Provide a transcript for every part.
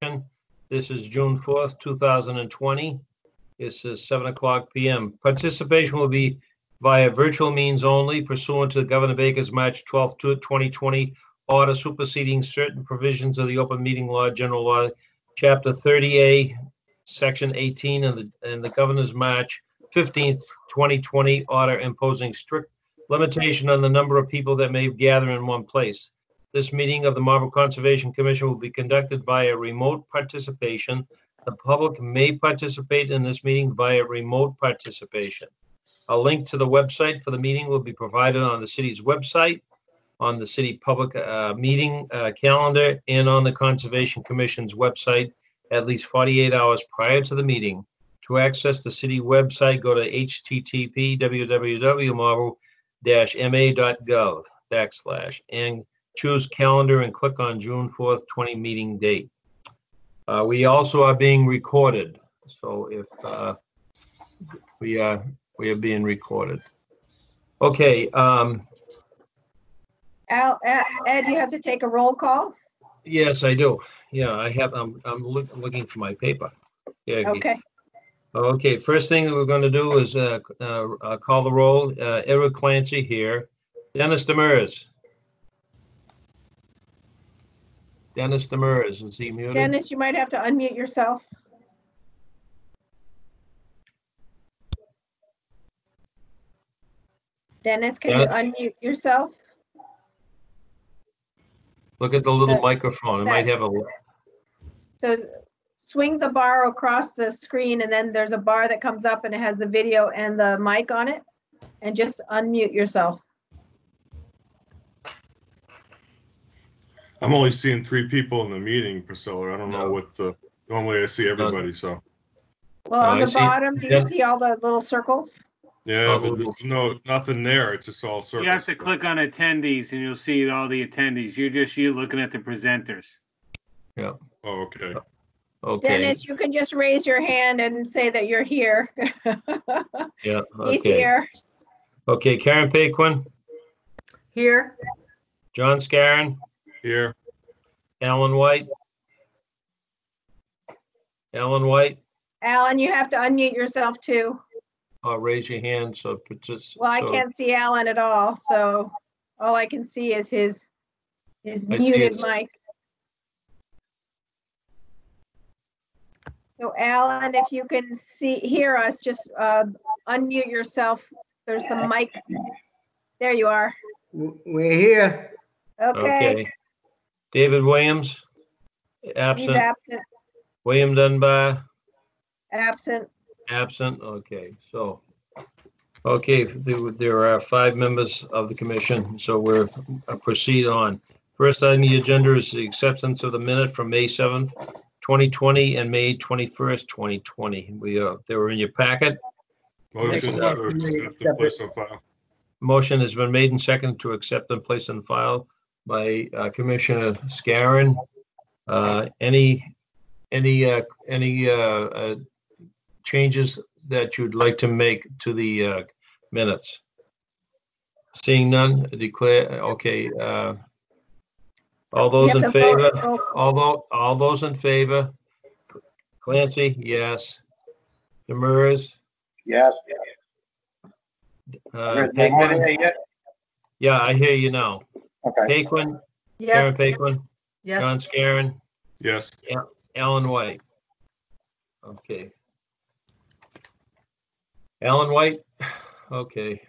This is June 4th, 2020. This is 7:00 p.m. Participation will be via virtual means only pursuant to Governor Baker's March 12th, 2020 order superseding certain provisions of the Open Meeting Law, General Law, Chapter 30A, Section 18, and the Governor's March 15th, 2020 order imposing strict limitation on the number of people that may gather in one place. This meeting of the Marlborough Conservation Commission will be conducted via remote participation. The public may participate in this meeting via remote participation. A link to the website for the meeting will be provided on the city's website, on the city public meeting calendar, and on the Conservation Commission's website at least 48 hours prior to the meeting. To access the city website, go to http://www.marlborough-ma.gov/ choose calendar and click on June 4th, 20 meeting date. We also are being recorded. So if we are being recorded. Okay. Ed, you have to take a roll call? Yes, I do. Yeah, I have. I'm looking for my paper. Yeah. Okay. Okay. First thing that we're going to do is call the roll. Eric Clancy here. Dennis Demers. Dennis Demers, is he muted? Dennis, you might have to unmute yourself. Dennis, can you unmute yourself? Look at the little microphone. It might have a... So swing the bar across the screen, and then there's a bar that comes up and it has the video and the mic on it, and just unmute yourself. I'm only seeing 3 people in the meeting, Priscilla. I don't know what normally I see everybody, so. Well, on the bottom, do you see all the little circles? Yeah, but there's nothing there. It's just all circles. You have to click on attendees and you'll see all the attendees. You're looking at the presenters. Yeah. Oh, okay. Okay. Dennis, you can just raise your hand and say that you're here. Yeah. Okay. He's here. Okay, Karen Paquin. Here. John Scarron. Here. Alan White. Alan White. Alan, you have to unmute yourself too. Raise your hand so Well, I can't see Alan at all, so all I can see is his muted mic. So Alan, if you can hear us, just unmute yourself. There's the mic. There you are. We're here. Okay. David Williams. Absent. He's absent. William Dunbar. Absent. Absent. Okay. So, okay, there are 5 members of the commission, so we'll proceed on. First item on the agenda is the acceptance of the minute from May 7th, 2020 and May 21st, 2020. They were in your packet. Motion to accept and place on file. Motion has been made and seconded to accept and place on file by Commissioner Scarron. Any changes that you'd like to make to the minutes? Seeing none, declare. Okay. All those in favor? All those in favor? Clancy, yes. Demers? Yes. Paquin? Yeah, I hear you now. Okay. Paquin? Yes. Karen Paquin? Yes. John Scarron? Yes. Alan White? Okay. Alan White? Okay.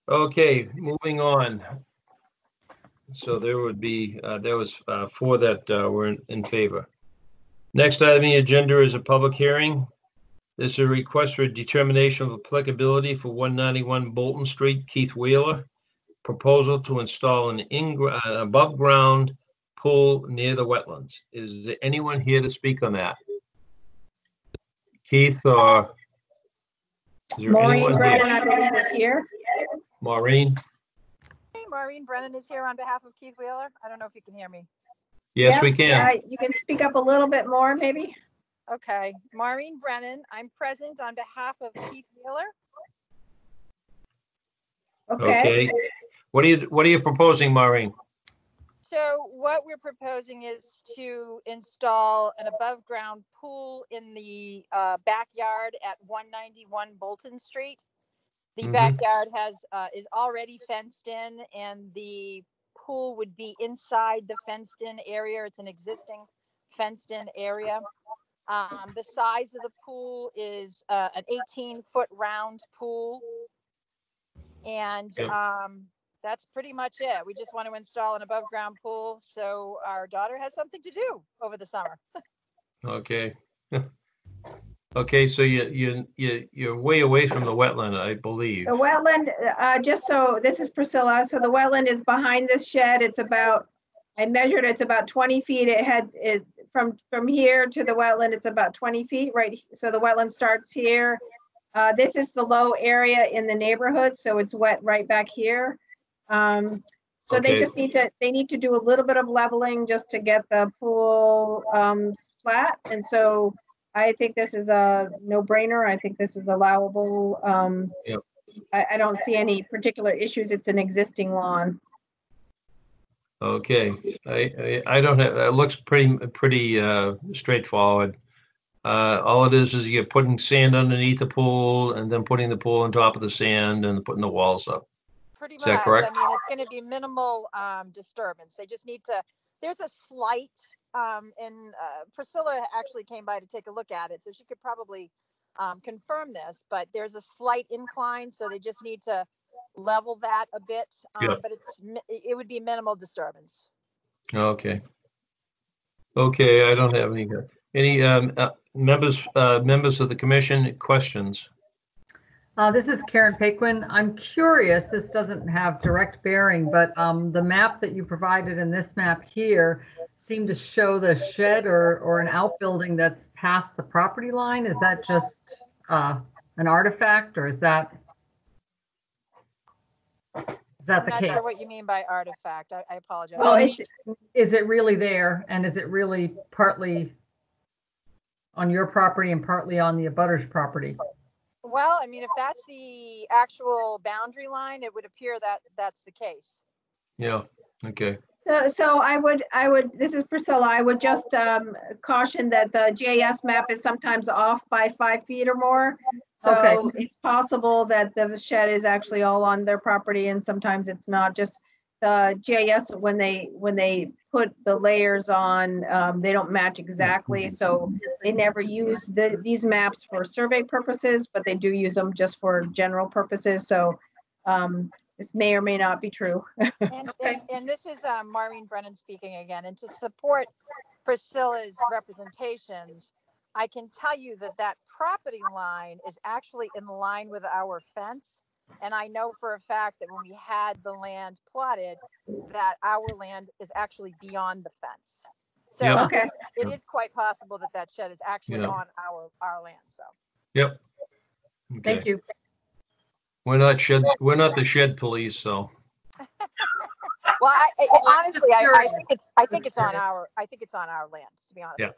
Okay, moving on. So there would be, there was 4 that were in favor. Next item on the agenda is a public hearing. This is a request for a determination of applicability for 191 Bolton Street, Keith Wheeler. Proposal to install an above ground pool near the wetlands. Is there anyone here to speak on that? Keith, or is there Maureen Brennan, here? I believe, is here. Maureen? Maureen Brennan is here on behalf of Keith Wheeler. I don't know if you can hear me. Yes, we can. You can speak up a little bit more, maybe. Okay, Maureen Brennan, I'm present on behalf of Keith Wheeler. Okay. What are you proposing, Maureen? So what we're proposing is to install an above ground pool in the backyard at 191 Bolton Street. The backyard is already fenced in, and the pool would be inside the fenced in area. It's an existing fenced in area. The size of the pool is an 18-foot round pool. And that's pretty much it. We just want to install an above ground pool so our daughter has something to do over the summer. Okay. Okay, so you're way away from the wetland, I believe. The wetland, just so, this is Priscilla. So the wetland is behind this shed. It's about, I measured, it's about 20 feet. From here to the wetland, it's about 20 feet, right? So the wetland starts here. This is the low area in the neighborhood, so it's wet right back here. So they just need to do a little bit of leveling just to get the pool flat. And so I think this is a no-brainer. I think this is allowable. Yep. I don't see any particular issues. It's an existing lawn. Okay, I don't have, it looks pretty straightforward. All it is you're putting sand underneath the pool and then putting the pool on top of the sand and putting the walls up. Pretty much. Is that correct? I mean, it's going to be minimal disturbance. They just need to, there's a slight, and Priscilla actually came by to take a look at it, so she could probably confirm this, but there's a slight incline, so they just need to level that a bit, but it would be minimal disturbance. Okay. Okay, I don't have any members of the commission questions. This is Karen Paquin. I'm curious, this doesn't have direct bearing, but the map that you provided in this map here seemed to show the shed or an outbuilding that's past the property line. Is that just an artifact, or is that the case? I'm not sure what you mean by artifact. I apologize. Well, is it really there, and is it really partly on your property and partly on the abutter's property? Well, I mean, if that's the actual boundary line, it would appear that that's the case. Yeah, okay. So I would, this is Priscilla, I would just caution that the GIS map is sometimes off by 5 feet or more. So Okay. It's possible that the shed is actually all on their property and sometimes it's not. Just the GIS, when they put the layers on, they don't match exactly. So they never use these maps for survey purposes, but they do use them just for general purposes. So this may or may not be true. And this is Maureen Brennan speaking again. And to support Priscilla's representations, I can tell you that property line is actually in line with our fence. And I know for a fact that when we had the land plotted, that our land is actually beyond the fence. So Yep. it is quite possible that shed is actually on our land. So. Yep. Okay. Thank you. We're not the shed police, so. Well, honestly, I think it's on curious. our land, to be honest. Yeah.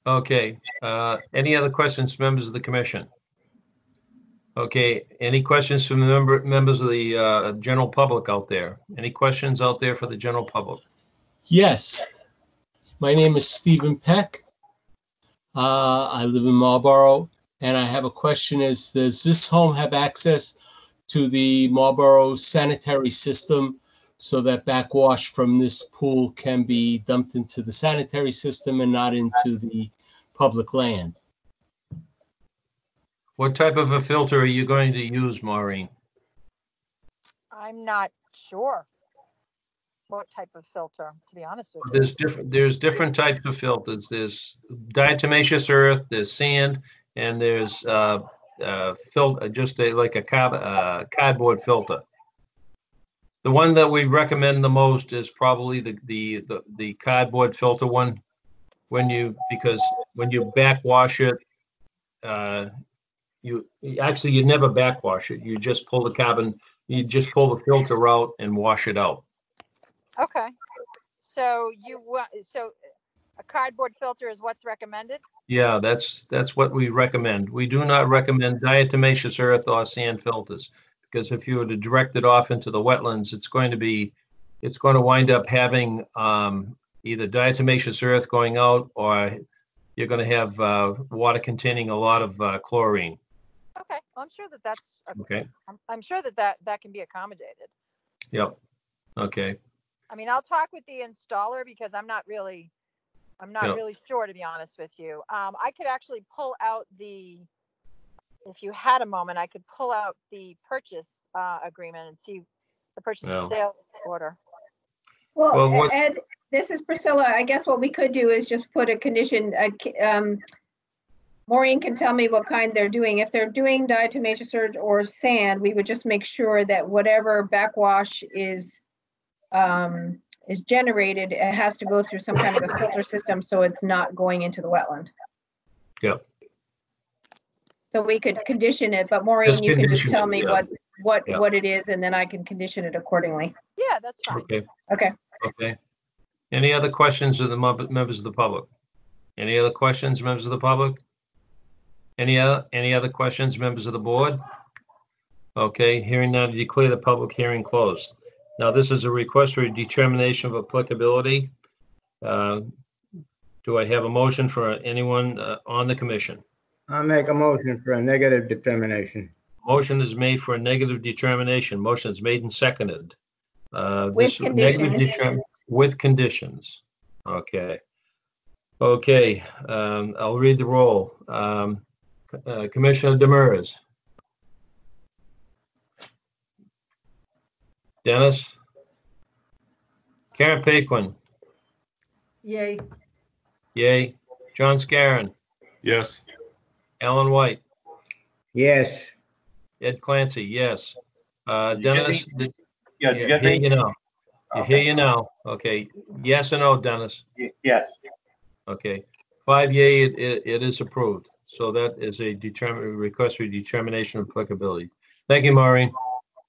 Okay, any other questions, members of the commission? Okay, any questions from the members of the general public out there? Any questions out there for the general public? Yes. My name is Stephen Peck. I live in Marlborough, and I have a question. Does this home have access to the Marlborough sanitary system so that backwash from this pool can be dumped into the sanitary system and not into the public land? What type of a filter are you going to use, Maureen? I'm not sure what type of filter, to be honest with you. There's different types of filters. There's diatomaceous earth, there's sand, and there's like a cardboard filter. The one that we recommend the most is probably the cardboard filter one. Because when you backwash it, you never backwash it. You just pull the filter out and wash it out. Okay. So a cardboard filter is what's recommended? Yeah, that's what we recommend. We do not recommend diatomaceous earth or sand filters, because if you were to direct it off into the wetlands, it's going to be it's going to wind up having either diatomaceous earth going out, or you're going to have water containing a lot of chlorine. Okay, well, I'm sure that that's, Okay. I'm sure that can be accommodated. Yep. Okay. I mean, I'll talk with the installer because I'm not really sure, to be honest with you. I could actually pull out if you had a moment, I could pull out the purchase agreement and see the purchase and sale order. Well, Ed, this is Priscilla. I guess what we could do is just put a condition. Maureen can tell me what kind they're doing. If they're doing diatomaceous earth or sand, we would just make sure that whatever backwash is generated, it has to go through some kind of a filter system, so it's not going into the wetland. Yep. So we could condition it, but Maureen, Just you can just condition tell it, me yeah. what it is, and then I can condition it accordingly. Yeah, that's fine. Okay. Okay. Okay. Any other questions of the members of the public? Any other questions, members of the public? Any other questions, members of the board? Okay, hearing none, declare the public hearing closed. Now, this is a request for a determination of applicability. Do I have a motion for anyone on the commission? I'll make a motion for a negative determination. Motion is made for a negative determination. Motion is made and seconded. With conditions. With conditions. Okay. Okay, I'll read the roll. Commissioner Demers. Dennis. Karen Paquin. Yay. Yay. John Scarron. Yes. Alan White. Yes. Ed Clancy, yes. Dennis. Yeah, did you get me? You know. You hear you now. Okay. Yes or no, Dennis? Yes. Okay. 5 yea, it is approved. So that is a request for determination of applicability. Thank you, Maureen.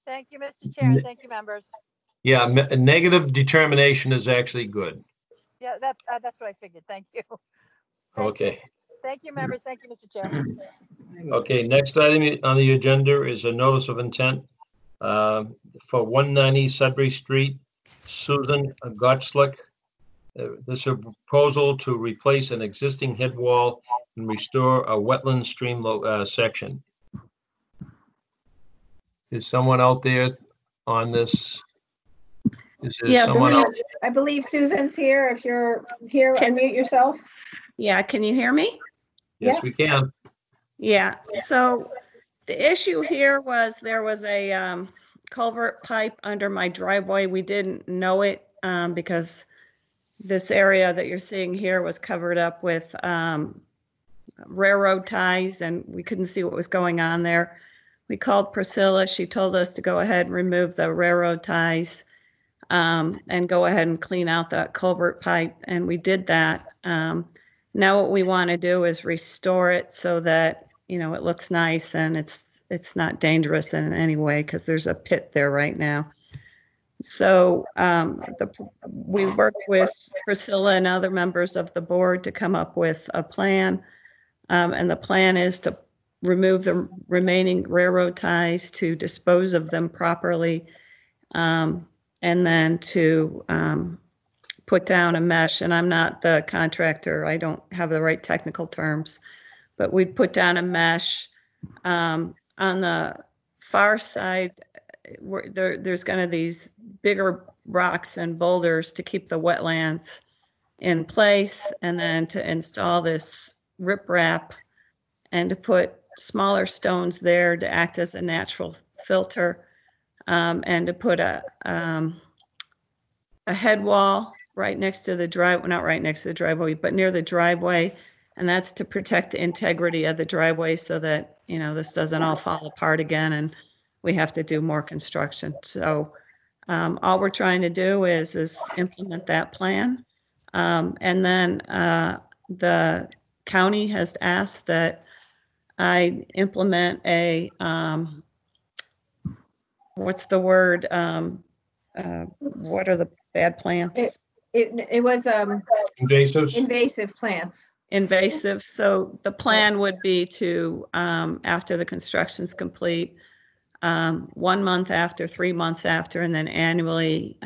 Thank you, Mr. Chair, and thank you, members. Yeah, a negative determination is actually good. Yeah, that's what I figured. Thank you. Okay. Thank you, members. Thank you, Mr. Chair. Okay, next item on the agenda is a notice of intent for 190 Sudbury Street, Susan Gotchlick. This is a proposal to replace an existing head wall and restore a wetland stream section. Is someone out there on this? Is there Yes, someone else? I believe Susan's here. If you're here, unmute yourself. Yeah, can you hear me? Yes, Yeah. we can. Yeah, so the issue here was there was a culvert pipe under my driveway. We didn't know it because this area that you're seeing here was covered up with railroad ties and we couldn't see what was going on there. We called Priscilla. She told us to go ahead and remove the railroad ties and go ahead and clean out that culvert pipe, and we did that. Now what we want to do is restore it so that, you know, it looks nice and it's not dangerous in any way because there's a pit there right now. So we worked with Priscilla and other members of the board to come up with a plan, and the plan is to remove the remaining railroad ties, to dispose of them properly, and then to put down a mesh. And I'm not the contractor, I don't have the right technical terms, but we'd put down a mesh. On the far side, there's kind of these bigger rocks and boulders to keep the wetlands in place, and then to install this riprap and to put smaller stones there to act as a natural filter, and to put a head wall right next to the driveway, not right next to the driveway, but near the driveway. And that's to protect the integrity of the driveway so that, you know, this doesn't all fall apart again and we have to do more construction. So all we're trying to do is implement that plan. And then the county has asked that I implement a, what's the word? What are the bad plants? It was Invasives? invasive plants. Invasive. So the plan would be to, after the construction's complete, 1 month after, 3 months after, and then annually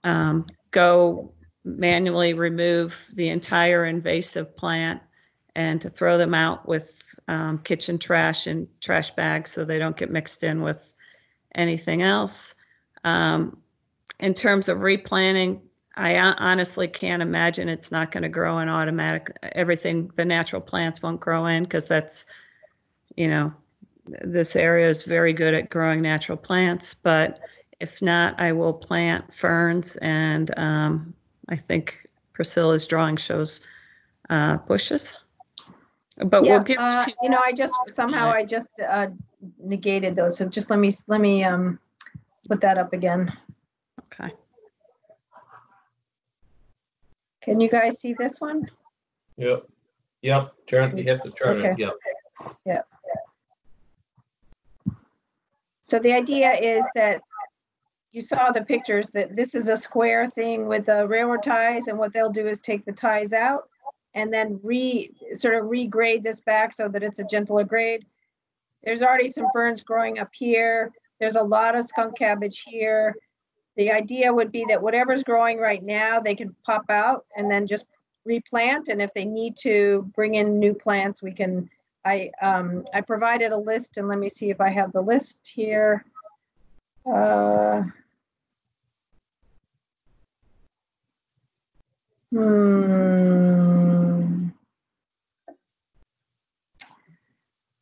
go manually remove the entire invasive plant and to throw them out with kitchen trash and trash bags so they don't get mixed in with anything else. In terms of replanting, I honestly can't imagine it's not going to grow in automatic. Everything, the natural plants won't grow in because that's, you know, this area is very good at growing natural plants. But if not, I will plant ferns, and I think Priscilla's drawing shows bushes. But Yeah, we'll give you know, I just negated those. So just let me put that up again. Okay. Can you guys see this one? Yep. Yep. Turn. You have to turn it. Okay. Yep. Yeah. So the idea is that you saw the pictures that this is a square thing with the railroad ties, and what they'll do is take the ties out and then sort of regrade this back so that it's a gentler grade. There's already some ferns growing up here. There's a lot of skunk cabbage here. The idea would be that whatever's growing right now, they can pop out and then just replant. And if they need to bring in new plants, we can. I provided a list, and let me see if I have the list here. Oh,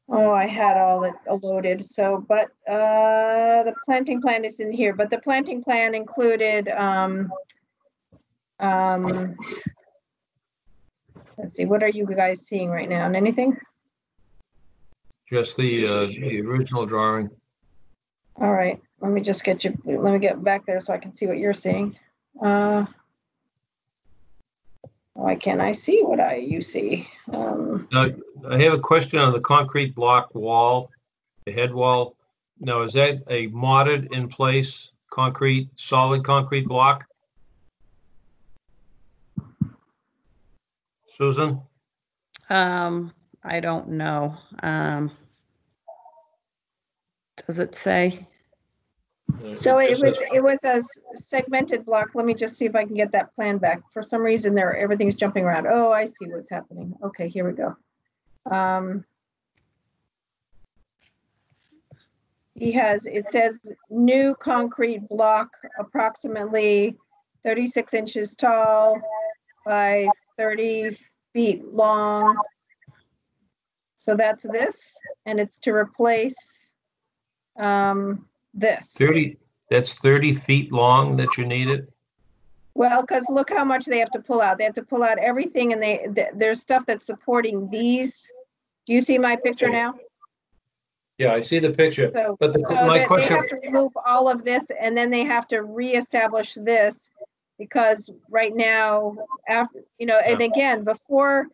I had all it loaded. So, but the planting plan is in here. But the planting plan included. Let's see. What are you guys seeing right now? Anything? Just the original drawing. All right. Let me just get you. Let me get back there so I can see what you're seeing. Why can't I see what you see? Now, I have a question on the concrete block wall, the head wall. Now, is that a modded in place concrete, solid concrete block? Susan? I don't know. Does it say? So it was a segmented block. Let me just see if I can get that plan back. For some reason, everything's jumping around. Oh, I see what's happening. Okay, here we go. It says new concrete block, approximately 36 inches tall by 30 feet long. So that's this, and it's to replace this. 30, that's 30 feet long that you needed? Well, because look how much they have to pull out. They have to pull out everything, and there's stuff that's supporting these. Do you see my picture now? Yeah, I see the picture. So, but my question, they have to remove all of this, and then they have to reestablish this, because right now, after and again, before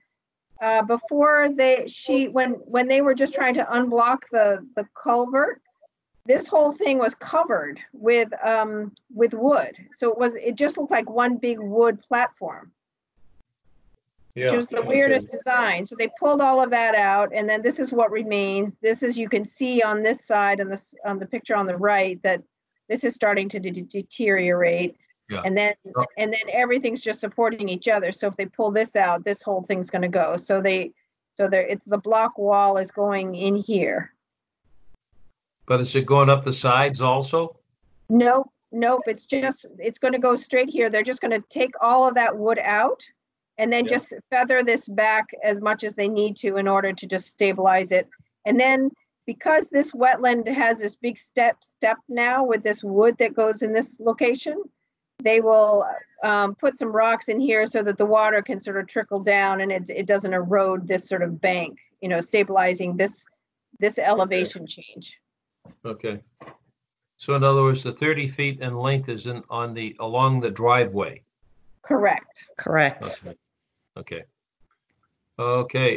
when they were just trying to unblock the culvert, this whole thing was covered with wood. So it just looked like one big wood platform. Yeah, which was the weirdest design. So they pulled all of that out, and then this is what remains. This is, you can see on this side and this on the picture on the right, that this is starting to deteriorate. Yeah. And then everything's just supporting each other. So if they pull this out, this whole thing's going to go. So it's the block wall is going in here. But is it going up the sides also? Nope. It's going to go straight here. They're just going to take all of that wood out, and then just feather this back as much as they need to in order to just stabilize it. And then because this wetland has this big step now with this wood that goes in this location, they will put some rocks in here so that the water can sort of trickle down and it doesn't erode this sort of bank, stabilizing this elevation change. Okay. So in other words, the 30 feet in length is along the driveway. Correct. Okay.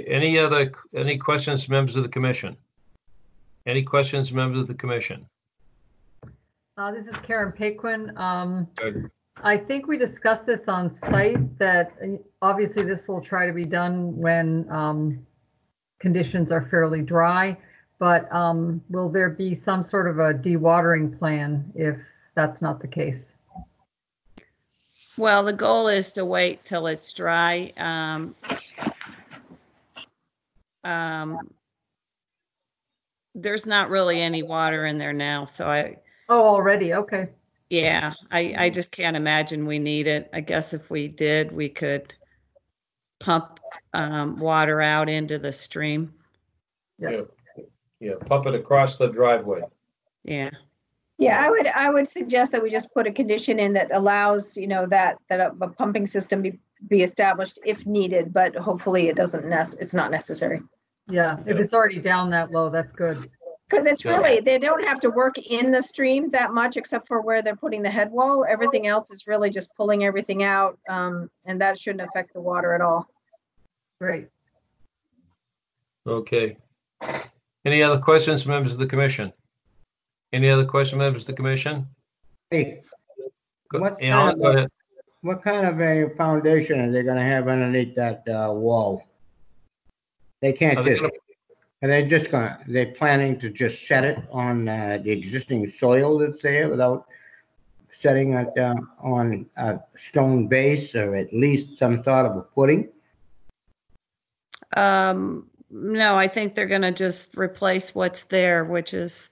Any questions, members of the commission? Any questions, members of the commission? This is Karen Paquin. I think we discussed this on site, that obviously this will try to be done when conditions are fairly dry, but will there be some sort of a dewatering plan if that's not the case? Well, the goal is to wait till it's dry. There's not really any water in there now, so Oh, already, okay. yeah, I just can't imagine we need it. I guess if we did, we could pump water out into the stream. Yeah, pump it across the driveway. Yeah. Yeah, I would suggest that we just put a condition in that allows, that a pumping system be established if needed, but hopefully it's not necessary. Yeah, if it's already down that low, that's good. Because it's really, they don't have to work in the stream that much except for where they're putting the head wall. Everything else is really just pulling everything out, and that shouldn't affect the water at all. Great. Okay. Any other questions, members of the commission? Any other question, members of the commission? Hey, Alan, go ahead. what kind of a foundation are they gonna have underneath that wall? They can't they're planning to just set it on the existing soil that's there without setting it on a stone base or at least some sort of a footing? No, I think they're gonna just replace what's there, which is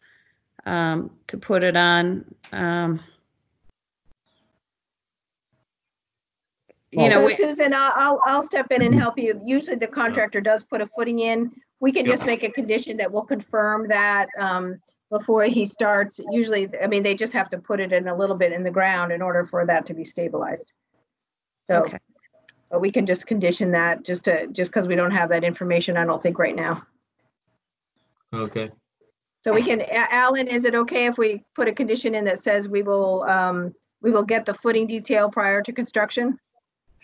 to put it on. Susan, I'll step in and help you. Usually the contractor does put a footing in. We can just make a condition that will confirm that before he starts. Usually, they just have to put it in a little bit in the ground in order for that to be stabilized. So, okay. But we can just condition that just because we don't have that information, I don't think right now. Okay. So we can, Alan, is it okay if we put a condition in that says we will get the footing detail prior to construction?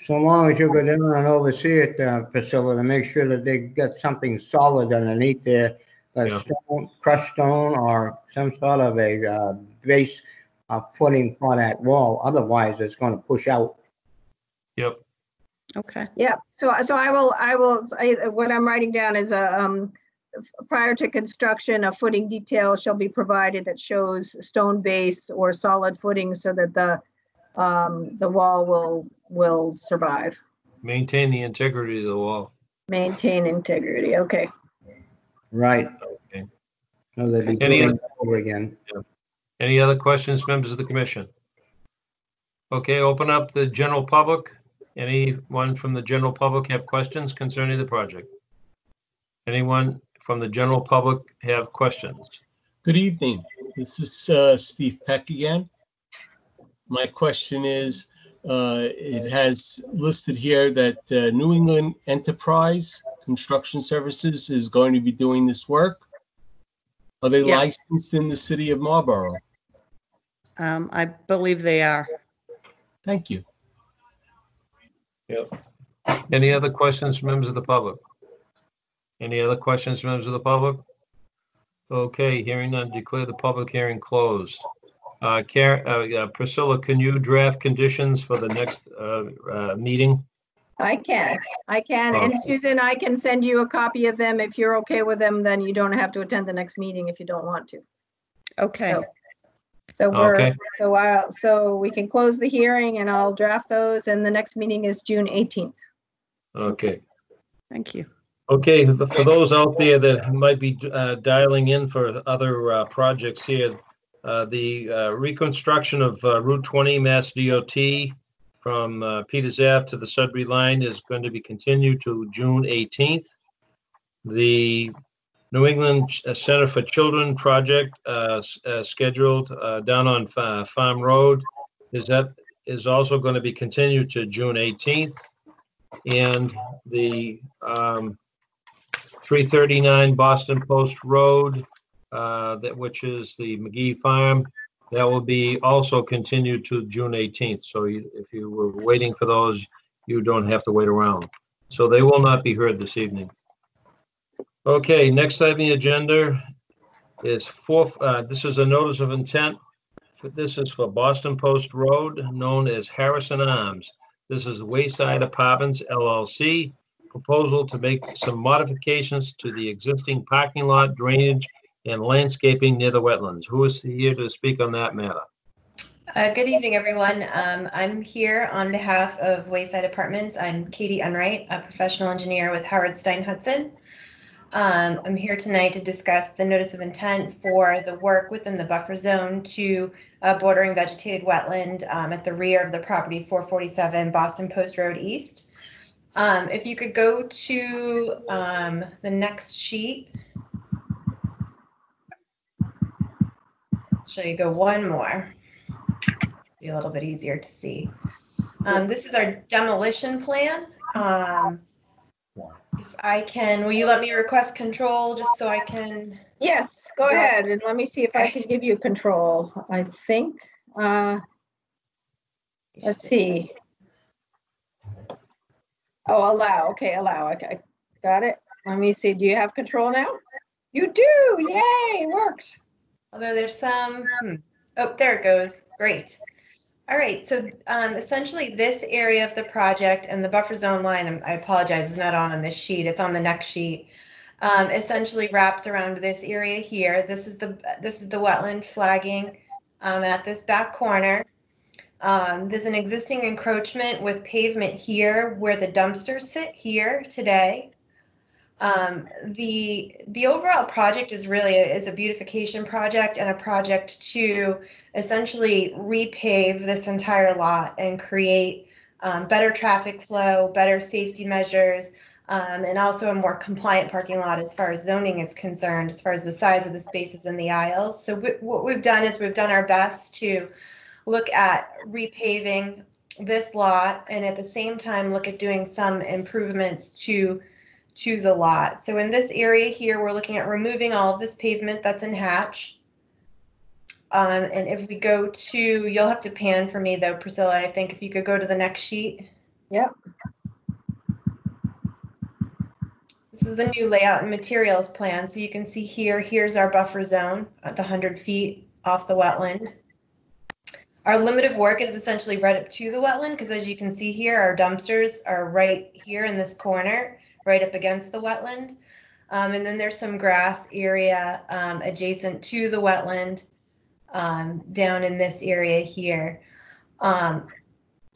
So long as you go down and oversee it, Priscilla, to make sure that they get something solid underneath there, stone, crushed stone, or some sort of a base footing for that wall. Otherwise, it's going to push out. Yep. Okay. Yeah. So I will. What I'm writing down is prior to construction, a footing detail shall be provided that shows stone base or solid footing so that the wall will survive. Maintain the integrity of the wall. Maintain integrity. Okay. Right. Okay. So they'll be doing it over again. Yeah. Any other questions, members of the commission? Okay, open up the general public. Anyone from the general public have questions concerning the project? Anyone from the general public have questions? Good evening. This is Steve Peck again. My question is, it has listed here that New England Enterprise Construction Services is going to be doing this work. Are they licensed in the city of Marlborough? I believe they are. Thank you. Yep. Any other questions from members of the public? Any other questions from members of the public? Okay, hearing none, declare the public hearing closed. Priscilla, can you draft conditions for the next meeting? I can. And Susan, I can send you a copy of them. If you're okay with them, then you don't have to attend the next meeting if you don't want to. Okay. So we can close the hearing and I'll draft those, and the next meeting is June 18th. Okay. Thank you. Okay, for those out there that might be dialing in for other projects here, the reconstruction of Route 20 Mass DOT from Peters Ave to the Sudbury line is going to be continued to June 18th. The New England Center for Children project scheduled down on Farm Road is also going to be continued to June 18th. And the 339 Boston Post Road, which is the McGee Farm, that will be also continued to June 18th. So if you were waiting for those, you don't have to wait around. So they will not be heard this evening. Okay, next item on the agenda is this is a notice of intent. This is for Boston Post Road, known as Harrison Arms. This is Wayside Apartments LLC. Proposal to make some modifications to the existing parking lot, drainage, and landscaping near the wetlands. Who is here to speak on that matter? Good evening, everyone. I'm here on behalf of Wayside Apartments. I'm Katie Unright, a professional engineer with Howard Stein Hudson. I'm here tonight to discuss the notice of intent for the work within the buffer zone to bordering vegetated wetland at the rear of the property 447 Boston Post Road East. If you could go to the next sheet. Shall you go one more? Be a little bit easier to see. This is our demolition plan. If I can, will you let me request control just so I can? Yes, go ahead and let me see if I can give you control. I think, let's see. Oh, allow. Okay, allow. Okay, got it. Let me see. Do you have control now? You do. Yay, worked. Although there's some, oh, there it goes. Great. All right, so essentially this area of the project and the buffer zone line, I apologize, is not on this sheet. It's on the next sheet. Essentially wraps around this area here. This is the wetland flagging at this back corner. There's an existing encroachment with pavement here where the dumpsters sit here today. The overall project is really it's a beautification project and a project to essentially repave this entire lot and create better traffic flow, better safety measures, and also a more compliant parking lot as far as zoning is concerned, as far as the size of the spaces in the aisles. So what we've done is we've done our best to look at repaving this lot and at the same time look at doing some improvements to the lot. So in this area here, we're looking at removing all of this pavement that's in hatch. And if we go to, you'll have to pan for me though, Priscilla, I think if you could go to the next sheet. Yep. This is the new layout and materials plan. So you can see here, here's our buffer zone at the 100 feet off the wetland. Our limit of work is essentially right up to the wetland because as you can see here, our dumpsters are right here in this corner, right up against the wetland. And then there's some grass area adjacent to the wetland down in this area here. All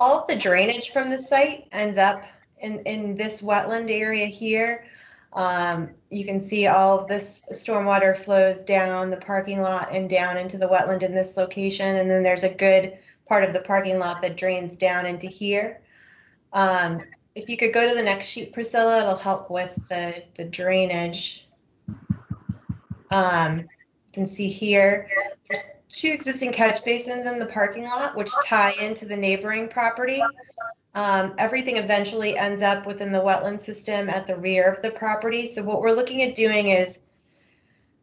of the drainage from the site ends up in this wetland area here. You can see all of this stormwater flows down the parking lot and down into the wetland in this location. And then there's a good part of the parking lot that drains down into here. If you could go to the next sheet, Priscilla, it'll help with the drainage. You can see here, there's 2 existing catch basins in the parking lot, which tie into the neighboring property. Everything eventually ends up within the wetland system at the rear of the property. So what we're looking at doing is,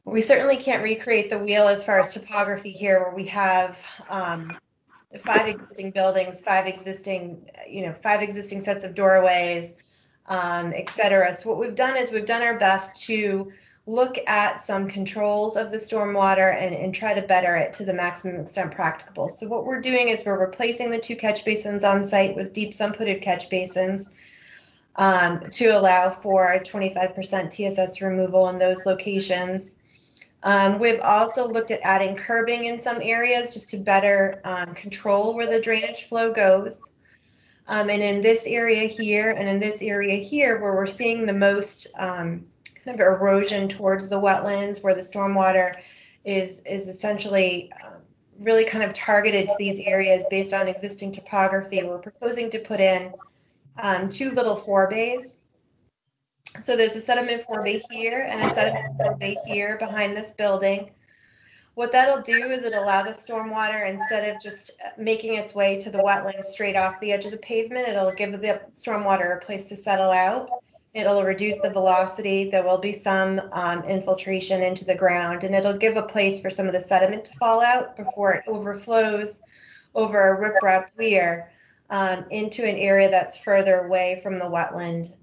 we certainly can't recreate the wheel as far as topography here, where we have 5 existing buildings, 5 existing sets of doorways, et cetera. So what we've done is we've done our best to look at some controls of the stormwater and try to better it to the maximum extent practicable. So what we're doing is we're replacing the 2 catch basins on site with deep sump-hooded catch basins to allow for a 25% TSS removal in those locations. We've also looked at adding curbing in some areas just to better control where the drainage flow goes. And in this area here and in this area here where we're seeing the most kind of erosion towards the wetlands, where the stormwater is essentially really kind of targeted to these areas based on existing topography, we're proposing to put in 2 little forebays. So there's a sediment forebay here and a sediment forebay here behind this building. What that'll do is it'll allow the stormwater, instead of just making its way to the wetland straight off the edge of the pavement, it'll give the stormwater a place to settle out. It'll reduce the velocity. There will be some infiltration into the ground, and it'll give a place for some of the sediment to fall out before it overflows over a riprap weir into an area that's further away from the wetland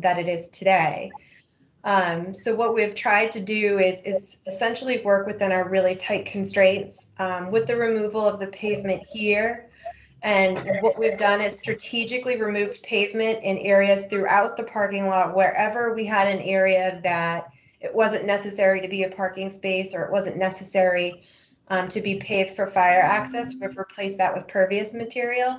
that it is today. So what we've tried to do is essentially work within our really tight constraints with the removal of the pavement here. And what we've done is strategically removed pavement in areas throughout the parking lot wherever we had an area that it wasn't necessary to be a parking space, or it wasn't necessary to be paved for fire access. We've replaced that with pervious material.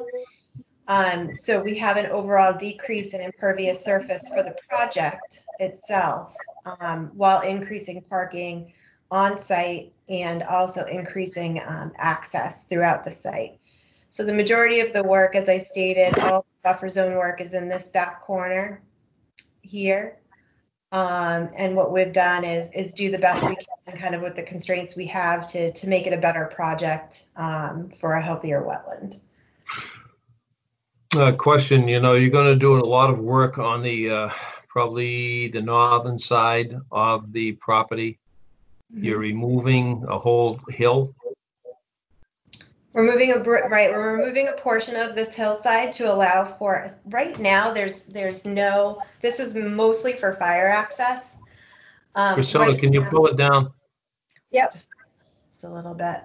So we have an overall decrease in impervious surface for the project itself, while increasing parking on site and also increasing access throughout the site. So the majority of the work, as I stated, all buffer zone work is in this back corner here. And what we've done is do the best we can kind of with the constraints we have to make it a better project for a healthier wetland. Question, you're going to do a lot of work on the probably the northern side of the property. You're removing a whole hill. We're moving we're removing a portion of this hillside to allow for, right now, there's no, this was mostly for fire access. Priscilla, right can you now- pull it down? Yep. Just a little bit.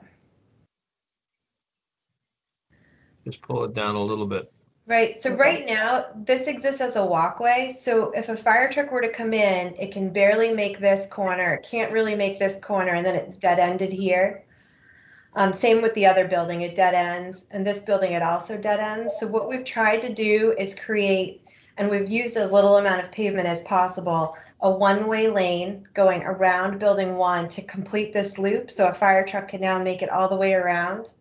Just pull it down a little bit. Right, so right now, this exists as a walkway, so if a fire truck were to come in, it can barely make this corner, it can't really make this corner, and then it's dead-ended here. Same with the other building, it dead ends, and this building, it also dead ends. So what we've tried to do is create, and we've used as little amount of pavement as possible, a one-way lane going around building 1 to complete this loop, so a fire truck can now make it all the way around.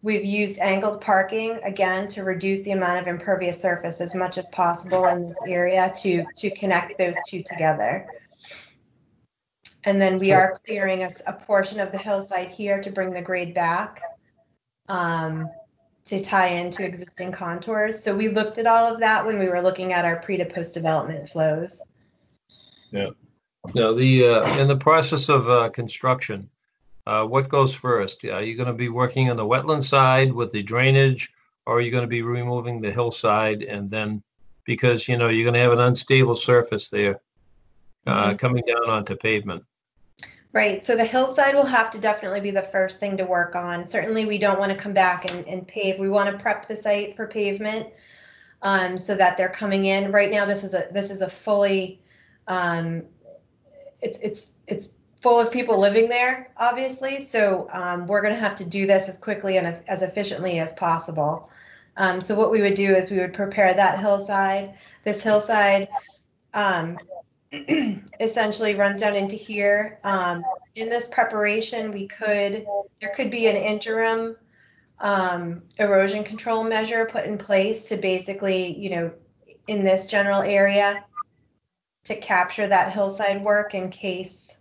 We've used angled parking, again, to reduce the amount of impervious surface as much as possible in this area to connect those two together. And then we are clearing a portion of the hillside here to bring the grade back to tie into existing contours. So we looked at all of that when we were looking at our pre to post development flows. Yeah. Now, in the process of construction, what goes first? Are you going to be working on the wetland side with the drainage, or are you going to be removing the hillside? And then, because you're going to have an unstable surface there coming down onto pavement. Right, so the hillside will have to definitely be the first thing to work on. Certainly we don't want to come back and pave. We want to prep the site for pavement so that they're coming in. Right now this is a fully, it's full of people living there, obviously. So we're going to have to do this as quickly and as efficiently as possible. So what we would do is we would prepare that hillside. This hillside essentially runs down into here. In this preparation, there could be an interim erosion control measure put in place to basically, in this general area to capture that hillside work in case,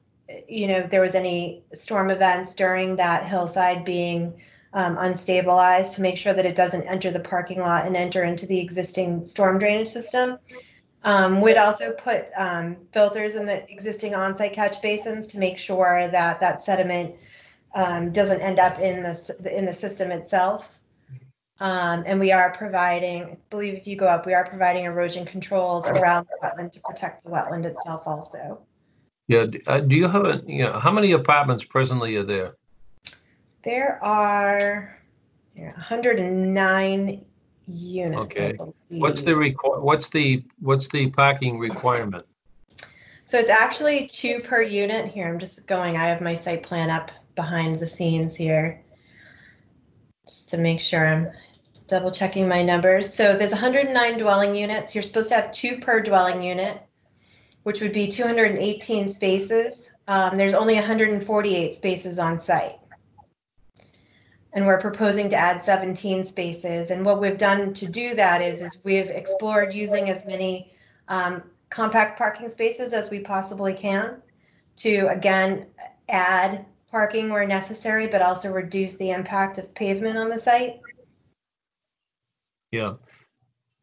there was any storm events during that hillside being unstabilized, to make sure that it doesn't enter the parking lot and enter into the existing storm drainage system. We'd also put filters in the existing on-site catch basins to make sure that that sediment doesn't end up in the system itself. And we are providing, I believe if you go up, we are providing erosion controls around the wetland to protect the wetland itself also. Yeah. Do you have how many apartments presently are there? There are 109 units. Okay. What's the parking requirement? So it's actually 2 per unit here. I'm just going, I have my site plan up behind the scenes here, just to make sure I'm double checking my numbers. So there's 109 dwelling units. You're supposed to have 2 per dwelling unit, which would be 218 spaces. There's only 148 spaces on site. And we're proposing to add 17 spaces. And what we've done to do that is we've explored using as many compact parking spaces as we possibly can to, again, add parking where necessary, but also reduce the impact of pavement on the site. Yeah.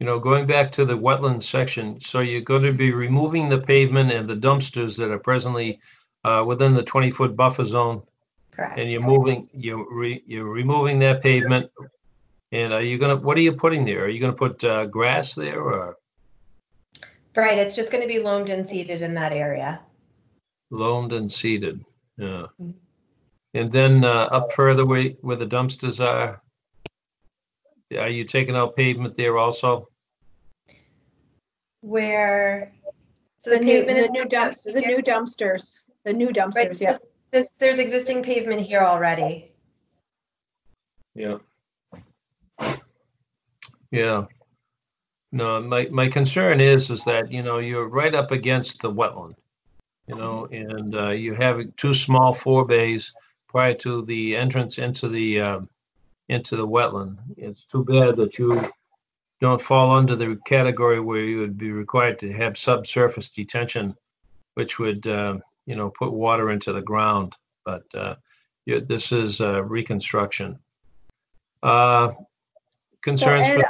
Going back to the wetland section, so you're going to be removing the pavement and the dumpsters that are presently within the 20-foot buffer zone. Correct. And you're removing that pavement. And what are you putting there? Are you going to put grass there, or? Right, it's just going to be loamed and seeded in that area. Loamed and seeded, yeah. And then up further where the dumpsters are you taking out pavement there also? Where? So The new pavement is dumpsters, yeah. Right, There's existing pavement here already. Yeah. Yeah. No, my concern is that, you're right up against the wetland, and you have two small forebays prior to the entrance into the wetland. It's too bad that you don't fall under the category where you would be required to have subsurface detention, which would, put water into the ground. But this is reconstruction. Concerns? So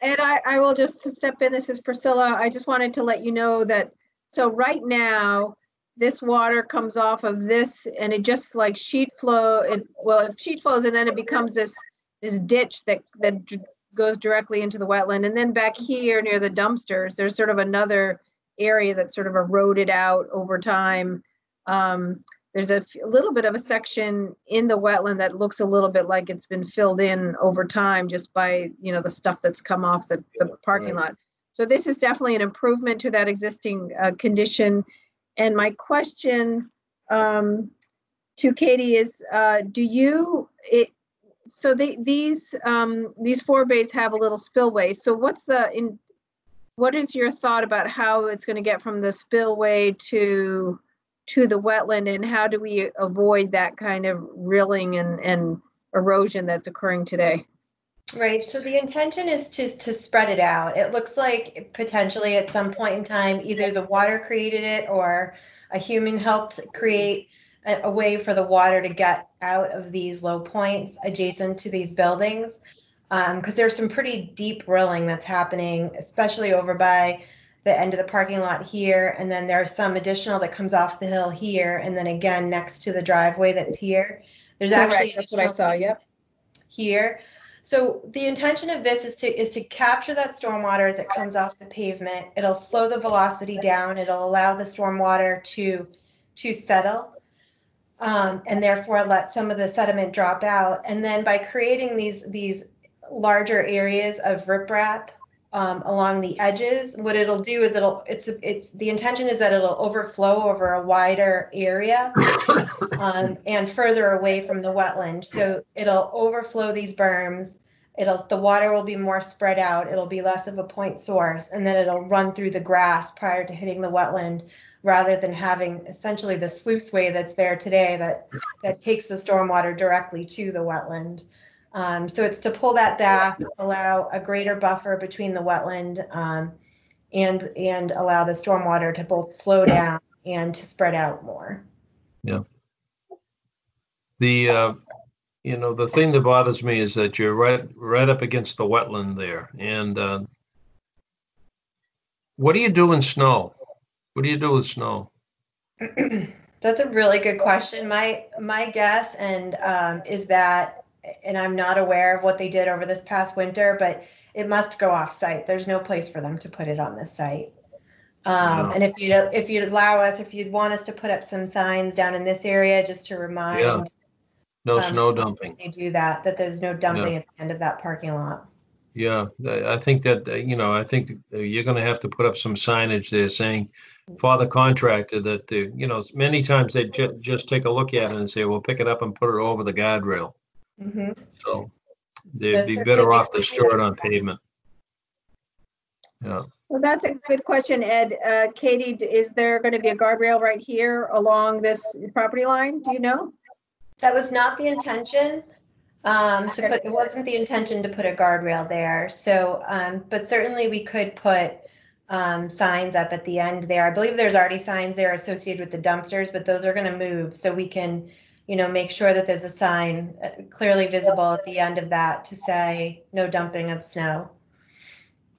Ed, I will just step in. This is Priscilla. I just wanted to let you know that, so right now, this water comes off of this and it just like sheet flow. It sheet flows and then it becomes this ditch that goes directly into the wetland. And then back here near the dumpsters, there's sort of another area that's sort of eroded out over time. There's a little bit of a section in the wetland that looks a little bit like it's been filled in over time just by, the stuff that's come off the parking lot. So this is definitely an improvement to that existing condition. And my question to Katie is, so these four bays have a little spillway. So what is your thought about how it's going to get from the spillway to the wetland, and how do we avoid that kind of rilling and erosion that's occurring today? Right. So the intention is to spread it out. It looks like potentially at some point in time, either the water created it or a human helped create a way for the water to get out of these low points adjacent to these buildings. Because there's some pretty deep rilling that's happening, especially over by the end of the parking lot here. And then there's some additional that comes off the hill here. And then again, next to the driveway that's here. There's actually, that's what I saw, yep. Here. So the intention of this is to capture that stormwater as it comes off the pavement. It'll slow the velocity down. It'll allow the stormwater to settle, and therefore let some of the sediment drop out. And then by creating these larger areas of riprap along the edges, what it'll do is the intention is that it'll overflow over a wider area and further away from the wetland. So it'll overflow these berms. The water will be more spread out. It'll be less of a point source, and then it'll run through the grass prior to hitting the wetland, rather than having essentially the sluiceway that's there today that takes the stormwater directly to the wetland. So it's to pull that back, allow a greater buffer between the wetland, and allow the stormwater to both slow down and to spread out more. Yeah. The thing that bothers me is that you're right up against the wetland there. And what do you do in snow? What do you do with snow? That's a really good question. My guess is that, and I'm not aware of what they did over this past winter, but it must go off site. There's no place for them to put it on this site. And if you'd allow us, if you'd want us to put up some signs down in this area, just to remind. No snow dumping. They do that there's no dumping at the end of that parking lot. Yeah, I think that, I think you're going to have to put up some signage there saying for the contractor that, many times they just take a look at it and say, well, pick it up and put it over the guardrail. Mm-hmm. So they'd be better off to store it on pavement. Yeah. Well, that's a good question, Ed. Katie, is there going to be a guardrail right here along this property line? Do you know? That was not the intention. It wasn't the intention to put a guardrail there. So, but certainly we could put signs up at the end there. I believe there's already signs there associated with the dumpsters, but those are going to move. So we can, make sure that there's a sign clearly visible at the end of that to say no dumping of snow.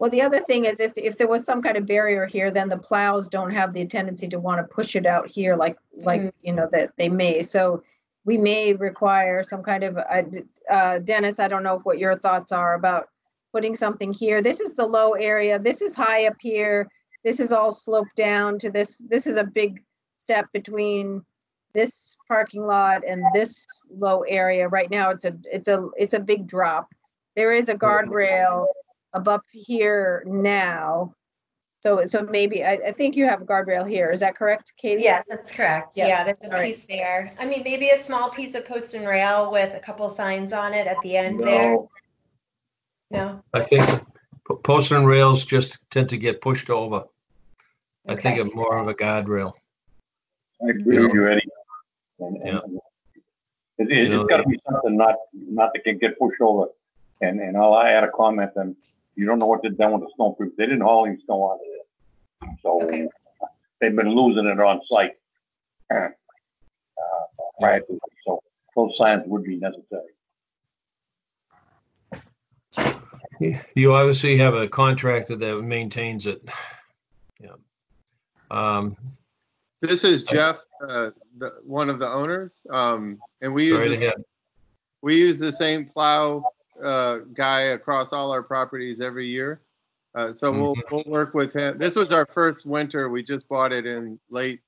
Well, the other thing is if there was some kind of barrier here, then the plows don't have the tendency to want to push it out here like that they may. So we may require some kind of, Dennis, I don't know what your thoughts are about putting something here. This is the low area. This is high up here. This is all sloped down to this. This is a big step between this parking lot and this low area. Right now, it's a big drop. There is a guardrail above here now. So maybe, I think you have a guardrail here. Is that correct, Katie? Yes, that's correct. Yeah. Yeah, there's a All right. piece there. I mean, maybe a small piece of post and rail with a couple signs on it at the end there. No? I think posts and rails just tend to get pushed over. I think Okay. of more of a guardrail. I agree with you, Eddie. Yeah. It's got to be something not that can get pushed over. And I had a comment that you don't know what they've done with the snow. They didn't haul any snow out of it. So Okay. they've been losing it on site. Prior to, so those signs would be necessary. You obviously have a contractor that maintains it. Yeah. This is Jeff, one of the owners, and we use the same plow guy across all our properties every year. So we'll work with him. This was our first winter. We just bought it in late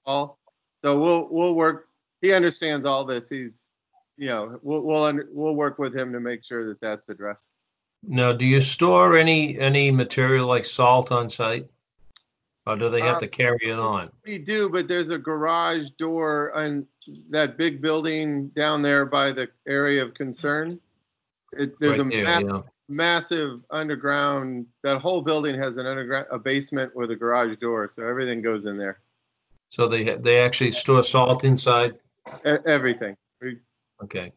fall. So we'll work. He understands all this. He's, we'll work with him to make sure that that's addressed. Now, do you store any material like salt on site? Or do they have to carry it on? We do, but there's a garage door on that big building down there by the area of concern. There's massive underground. That whole building has a basement with a garage door, so everything goes in there. So they actually store salt inside? Everything. Okay.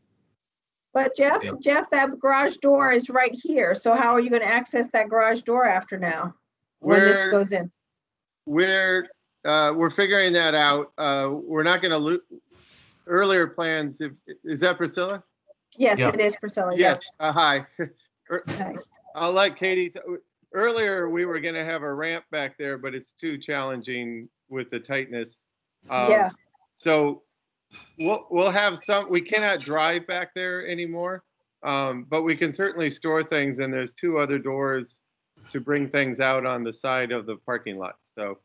But Jeff, that garage door is right here. So how are you going to access that garage door after now when this goes in? We're figuring that out. We're not going to lose earlier plans. Is that Priscilla? Yes, it is Priscilla. Yes. Hi. Hi. I'll let Katie. Earlier, we were going to have a ramp back there, but it's too challenging with the tightness. Yeah. So we'll have some. We cannot drive back there anymore, but we can certainly store things. And there's 2 other doors to bring things out on the side of the parking lot. So.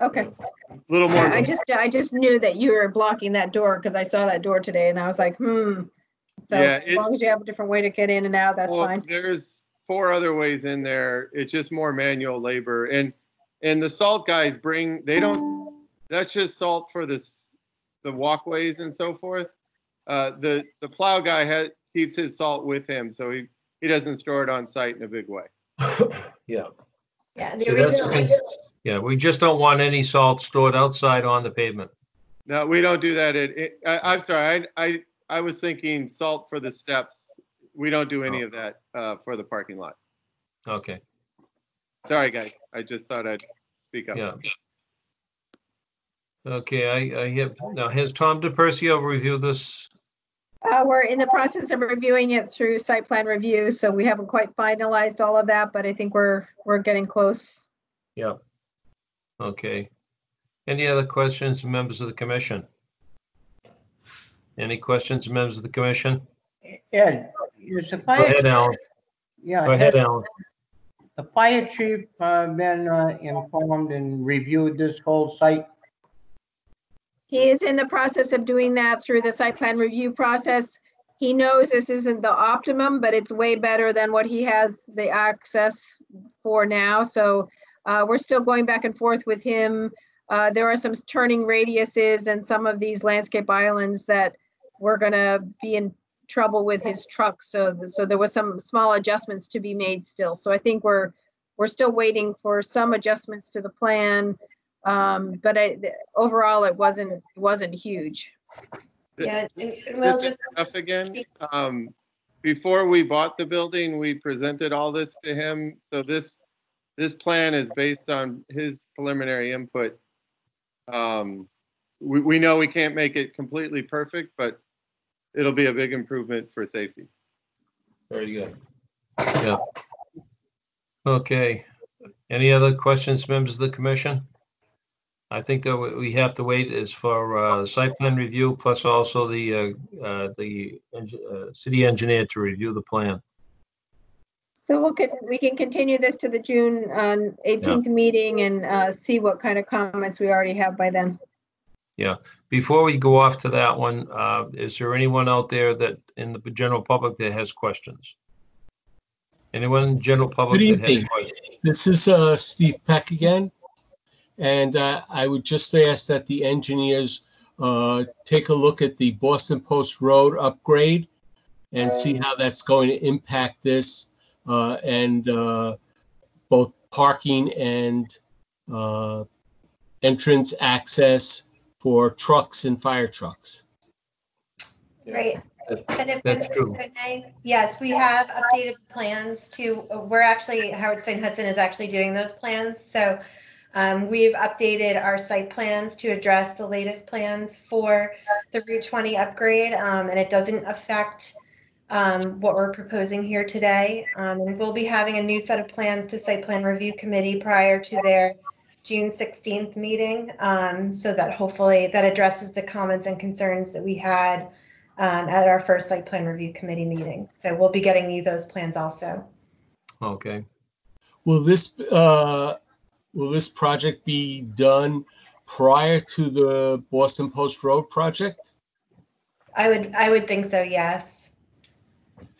Okay. A little more. I just knew that you were blocking that door because I saw that door today and I was like, So yeah, as long as you have a different way to get in and out, that's fine. There's 4 other ways in there. It's just more manual labor. And the salt guys that's just salt for the walkways and so forth. The plow guy keeps his salt with him, so he doesn't store it on site in a big way. Yeah. Yeah. We just don't want any salt stored outside on the pavement. No, we don't do that. I'm sorry. I was thinking salt for the steps. We don't do any of that for the parking lot. Okay. Sorry, guys. I just thought I'd speak up. Yeah. Okay. I have now. Has Tom DePercio reviewed this? We're in the process of reviewing it through site plan review, so we haven't quite finalized all of that, but I think we're getting close. Yeah. Okay. Any other questions, members of the commission? Any questions, members of the commission? Ed, is the Go fire ahead, Alan. Yeah, Go ahead, Alan. the fire chief been informed and reviewed this whole site? He is in the process of doing that through the site plan review process. He knows this isn't the optimum, but it's way better than what he has the access for now. So we're still going back and forth with him. There are some turning radiuses and some of these landscape islands that we're gonna be in trouble with his truck. So there was some small adjustments to be made still. So I think we're still waiting for some adjustments to the plan. But overall, it wasn't huge. Yeah, and we'll just again. Before we bought the building, we presented all this to him. So this plan is based on his preliminary input. We know we can't make it completely perfect, but it'll be a big improvement for safety. Very good. Yeah. Okay. Any other questions, members of the commission? I think that what we have to wait is for site plan review, plus also the city engineer to review the plan. So we can continue this to the June 18th meeting and see what kind of comments we already have by then. Yeah. Before we go off to that one, is there anyone out there that in the general public that has questions? Anyone in general public? Good that has evening. This is Steve Peck again. And I would just ask that the engineers take a look at the Boston Post Road upgrade and see how that's going to impact this and both parking and entrance access for trucks and fire trucks. Great. That's true. Yes, we have updated the plans to, we're actually, Howard Stein Hudson is actually doing those plans. So we've updated our site plans to address the latest plans for the Route 20 upgrade, and it doesn't affect what we're proposing here today. And we'll be having a new set of plans to site plan review committee prior to their June 16th meeting, so that hopefully that addresses the comments and concerns that we had at our first site plan review committee meeting. So we'll be getting you those plans also. Okay. Will this project be done prior to the Boston Post Road project? I would think so, yes.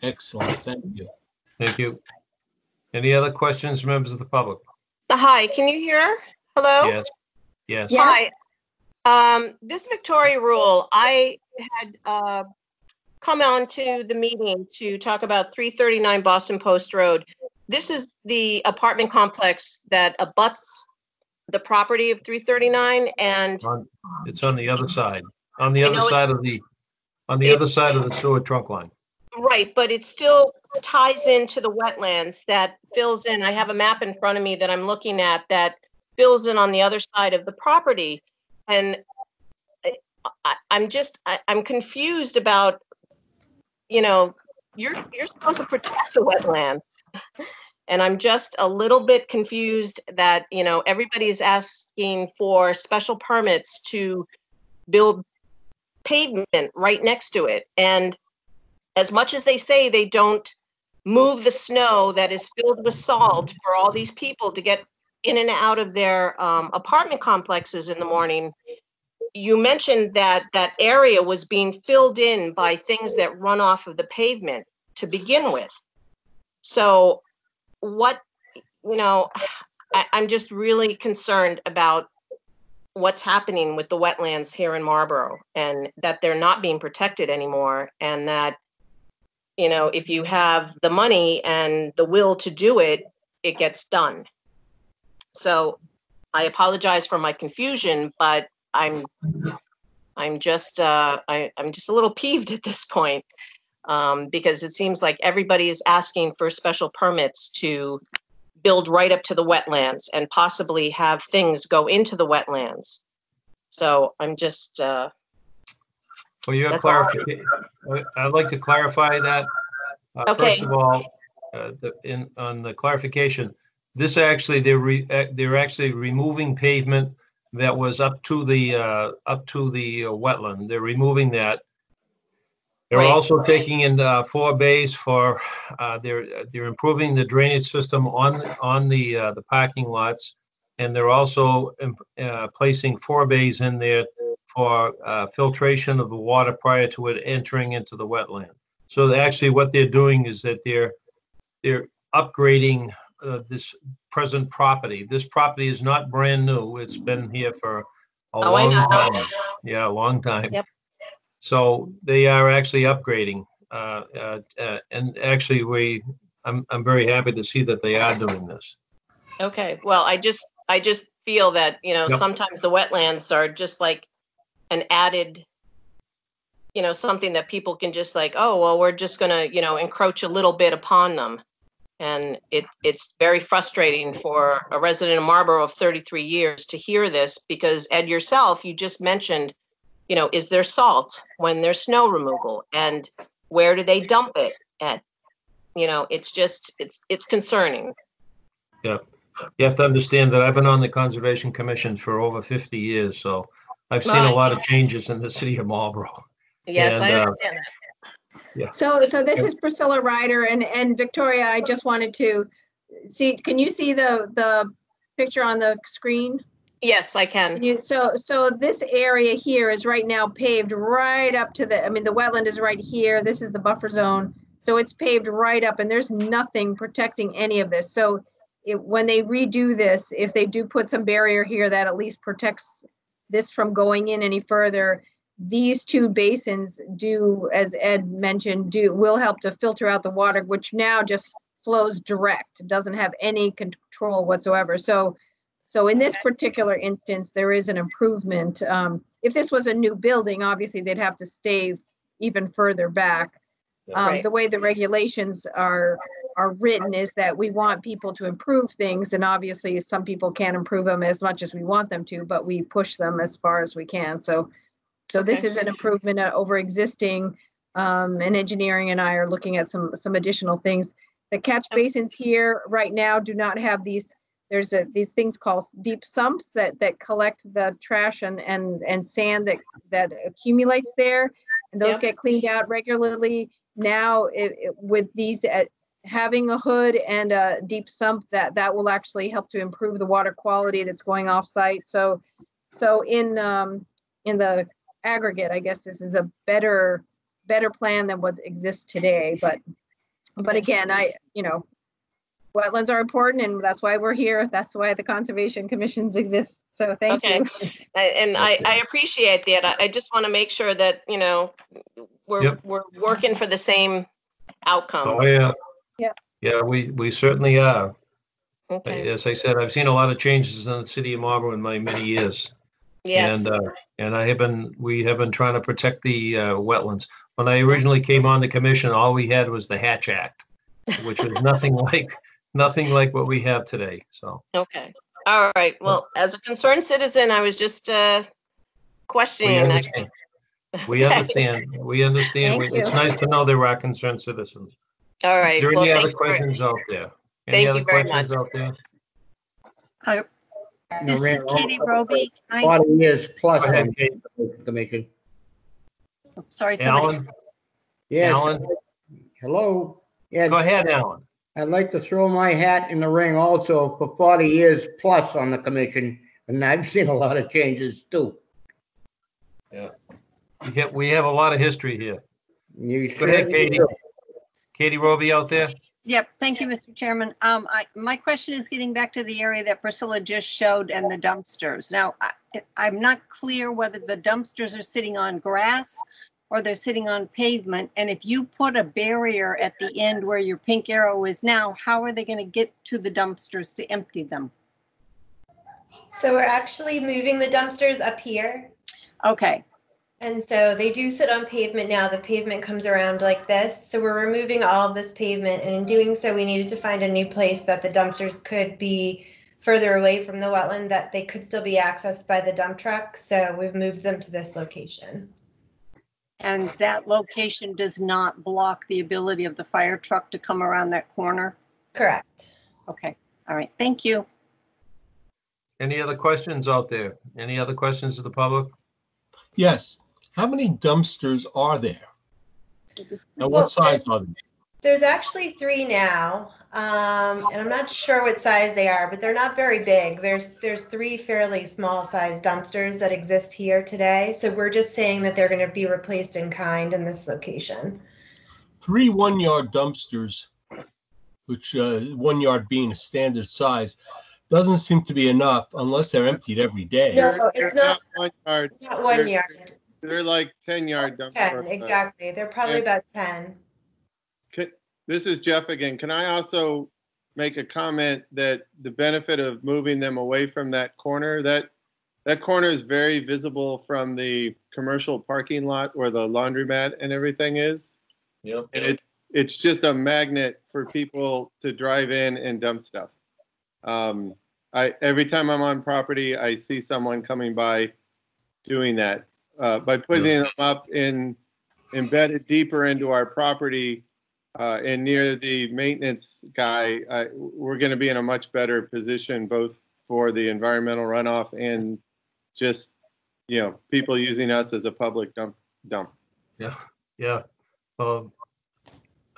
Excellent. Thank you. Thank you. Any other questions, members of the public? Hi, can you hear? Hello? Yes. Yes. Hi. This Victoria Rule, I had come on to the meeting to talk about 339 Boston Post Road. This is the apartment complex that abuts the property of 339, and it's on the other side. On the other side of the other side of the sewer trunk line. Right, but it still ties into the wetlands that fills in. I have a map in front of me that I'm looking at that fills in on the other side of the property. And I'm confused about, you know, you're supposed to protect the wetlands. And I'm just a little bit confused that, you know, everybody is asking for special permits to build pavement right next to it. And as much as they say they don't move the snow that is filled with salt for all these people to get in and out of their apartment complexes in the morning, you mentioned that that area was being filled in by things that run off of the pavement to begin with. So what, you know, I'm just really concerned about what's happening with the wetlands here in Marlborough, and that they're not being protected anymore, and that, you know, if you have the money and the will to do it, it gets done. So I apologize for my confusion, but I'm just a little peeved at this point, because it seems like everybody is asking for special permits to build right up to the wetlands and possibly have things go into the wetlands. So I'm just For your clarification, I'd like to clarify that. Okay. First of all, on the clarification, this actually they're actually removing pavement that was up to the wetland. They're removing that. They're also taking in 4 bays for they're improving the drainage system on the parking lots, and they're also placing 4 bays in there for filtration of the water prior to it entering into the wetland. So actually what they're doing is that they're upgrading this present property. This property is not brand new. It's been here for a long time. Yeah, a long time. Yep. So they are actually upgrading. And actually I'm very happy to see that they are doing this. Okay. Well, I just feel that, you know, sometimes the wetlands are just like an added, you know, something that people can just like, oh, well, we're just going to, you know, encroach a little bit upon them. And it's very frustrating for a resident of Marlborough of 33 years to hear this, because Ed, yourself, you just mentioned, you know, is there salt when there's snow removal, and where do they dump it at? You know, it's just, it's concerning. Yeah. You have to understand that I've been on the Conservation Commission for over 50 years, so I've seen a lot of changes in the city of Marlborough. Yes, I understand that. Yeah. So this is Priscilla Ryder, and Victoria, I just wanted to see, can you see the picture on the screen? Yes, I can. So this area here is right now paved right up to the, I mean, the wetland is right here. This is the buffer zone. So it's paved right up, and there's nothing protecting any of this. So when they redo this, if they do put some barrier here that at least protects this from going in any further, these two basins do, as Ed mentioned, will help to filter out the water, which now just flows direct. It doesn't have any control whatsoever. So in this particular instance, there is an improvement. If this was a new building, obviously they'd have to stay even further back. Right. The way the regulations are written is that we want people to improve things, and obviously some people can't improve them as much as we want them to, but we push them as far as we can. So this is an improvement over existing, and engineering and I are looking at some additional things. The catch basins here right now do not have these. There's these things called deep sumps that collect the trash and sand that accumulates there, and those get cleaned out regularly. Now, with these having a hood and a deep sump, that will actually help to improve the water quality that's going off site. So in the aggregate, I guess this is a better plan than what exists today. But again, wetlands are important, and that's why we're here. That's why the conservation commissions exist. So thank you. And I appreciate that. I just want to make sure that, we're working for the same outcome. Oh, yeah. Yeah. Yeah, we certainly are. Okay. As I said, I've seen a lot of changes in the city of Marlborough in my many years. Yes. And we have been trying to protect the wetlands. When I originally came on the commission, all we had was the Hatch Act, which was nothing like what we have today. So. Okay. All right. Well, as a concerned citizen, I was just questioning. We understand. It's nice to know there are concerned citizens. All right. Is there any other questions out there? Any other questions out there? This is Katie Roby. 40 years plus. Go ahead, on Kate. the commission. Sorry, somebody. Alan? Yes. Alan? Hello. Yeah. Go ahead, Alan. I'd like to throw my hat in the ring also for 40 years plus on the commission, and I've seen a lot of changes too. Yeah. We have a lot of history here. You Go ahead, Katie. do. Katie Roby out there? Yep. Thank you, Mr. Chairman. My question is getting back to the area that Priscilla just showed and the dumpsters. Now, I'm not clear whether the dumpsters are sitting on grass or they're sitting on pavement. And if you put a barrier at the end where your pink arrow is now, how are they going to get to the dumpsters to empty them? So we're actually moving the dumpsters up here. Okay. And so they do sit on pavement now. The pavement comes around like this. So we're removing all of this pavement. And in doing so, we needed to find a new place that the dumpsters could be further away from the wetland, that they could still be accessed by the dump truck. So we've moved them to this location. And that location does not block the ability of the fire truck to come around that corner? Correct. Okay. All right. Thank you. Any other questions out there? Any other questions of the public? Yes. How many dumpsters are there? And what size are they? There's actually 3 now. And I'm not sure what size they are, but they're not very big. There's 3 fairly small size dumpsters that exist here today. So we're just saying that they're going to be replaced in kind in this location. 3 1-yard dumpsters, which 1 yard being a standard size, doesn't seem to be enough unless they're emptied every day. No, it's not 1 yard. Not 1 yard. They're like 10-yard dumpsters. 10, exactly. They're probably about 10. This is Jeff again. Can I also make a comment that the benefit of moving them away from that corner, that corner is very visible from the commercial parking lot where the laundromat and everything is. Yep. And it's just a magnet for people to drive in and dump stuff. Every time I'm on property, I see someone coming by doing that. By putting them up embedded deeper into our property and near the maintenance guy, we're going to be in a much better position, both for the environmental runoff and just, people using us as a public dump. Yeah. Yeah.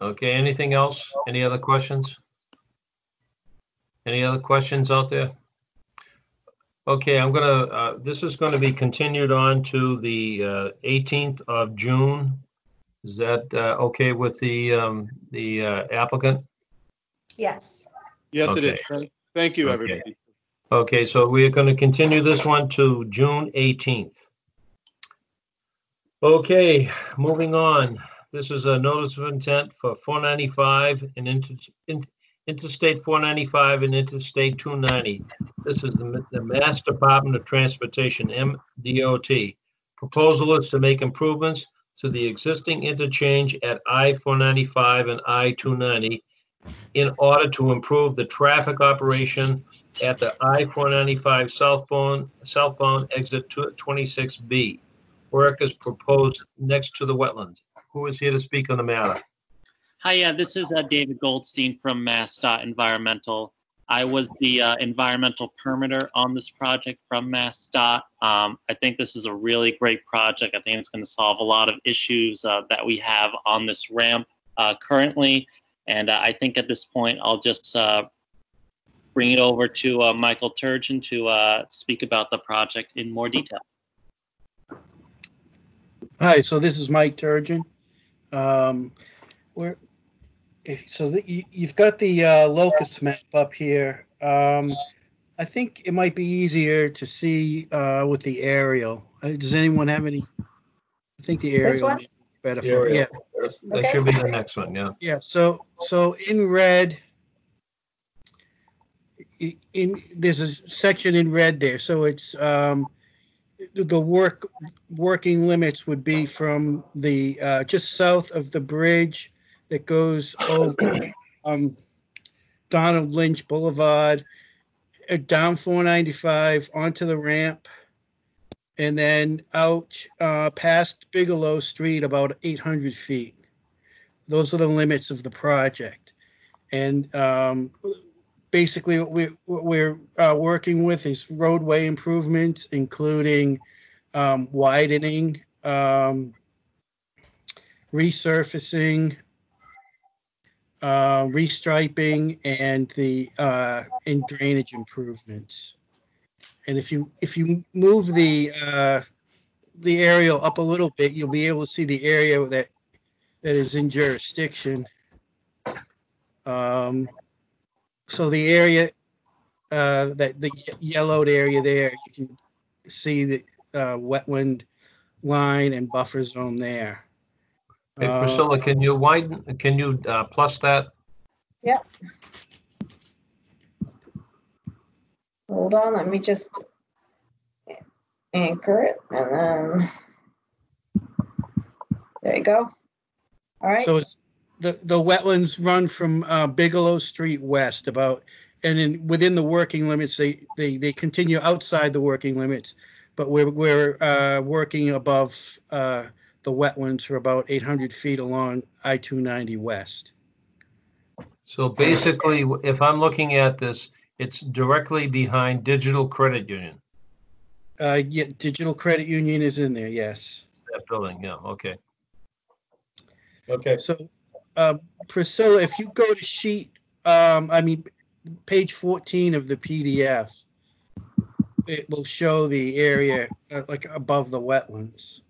Okay. Anything else? Any other questions? Any other questions out there? Okay, this is going to be continued on to the 18th of June Is that okay with the applicant? Yes. Yes, it is. Okay. Thank you, Okay. everybody. Okay, so we're going to continue this one to June 18th. Okay, moving on. This is a notice of intent for 495 and Interstate 495 and Interstate 290. This is the Mass Department of Transportation, MDOT. Proposal is to make improvements to the existing interchange at I-495 and I-290 in order to improve the traffic operation at the I-495 southbound exit 26B. Work is proposed next to the wetlands. Who is here to speak on the matter? Hi, yeah, this is David Goldstein from MassDOT Environmental. I was the environmental permitter on this project from MassDOT. I think this is a really great project. I think it's going to solve a lot of issues that we have on this ramp currently. And I think at this point, I'll just bring it over to Michael Turgeon to speak about the project in more detail. Hi, so this is Mike Turgeon. You've got the locust map up here. I think it might be easier to see with the aerial. Does anyone have any? I think the aerial might be better for Yeah. yeah. That should be the next one, yeah. Yeah, so in red, there's a section in red there. So it's the working limits would be from the just south of the bridge that goes over Donald Lynch Boulevard, down 495 onto the ramp, and then out past Bigelow Street about 800 feet. Those are the limits of the project. And basically what we're working with is roadway improvements, including widening, resurfacing, restriping, and drainage improvements. And if you move the aerial up a little bit, you'll be able to see the area that is in jurisdiction. So the area, the yellowed area there, you can see the wetland line and buffer zone there. Hey, Priscilla, can you plus that? Yep. Hold on, let me just anchor it, and then there you go. All right. So it's the wetlands run from Bigelow Street west about, and then within the working limits, they continue outside the working limits, but we're working above the wetlands for about 800 feet along I-290 west. So basically, if I'm looking at this, it's directly behind Digital Credit Union. Yeah, Digital Credit Union is in there, yes. That building, yeah, okay. Okay. So, Priscilla, if you go to page 14 of the PDF, it will show the area like above the wetlands.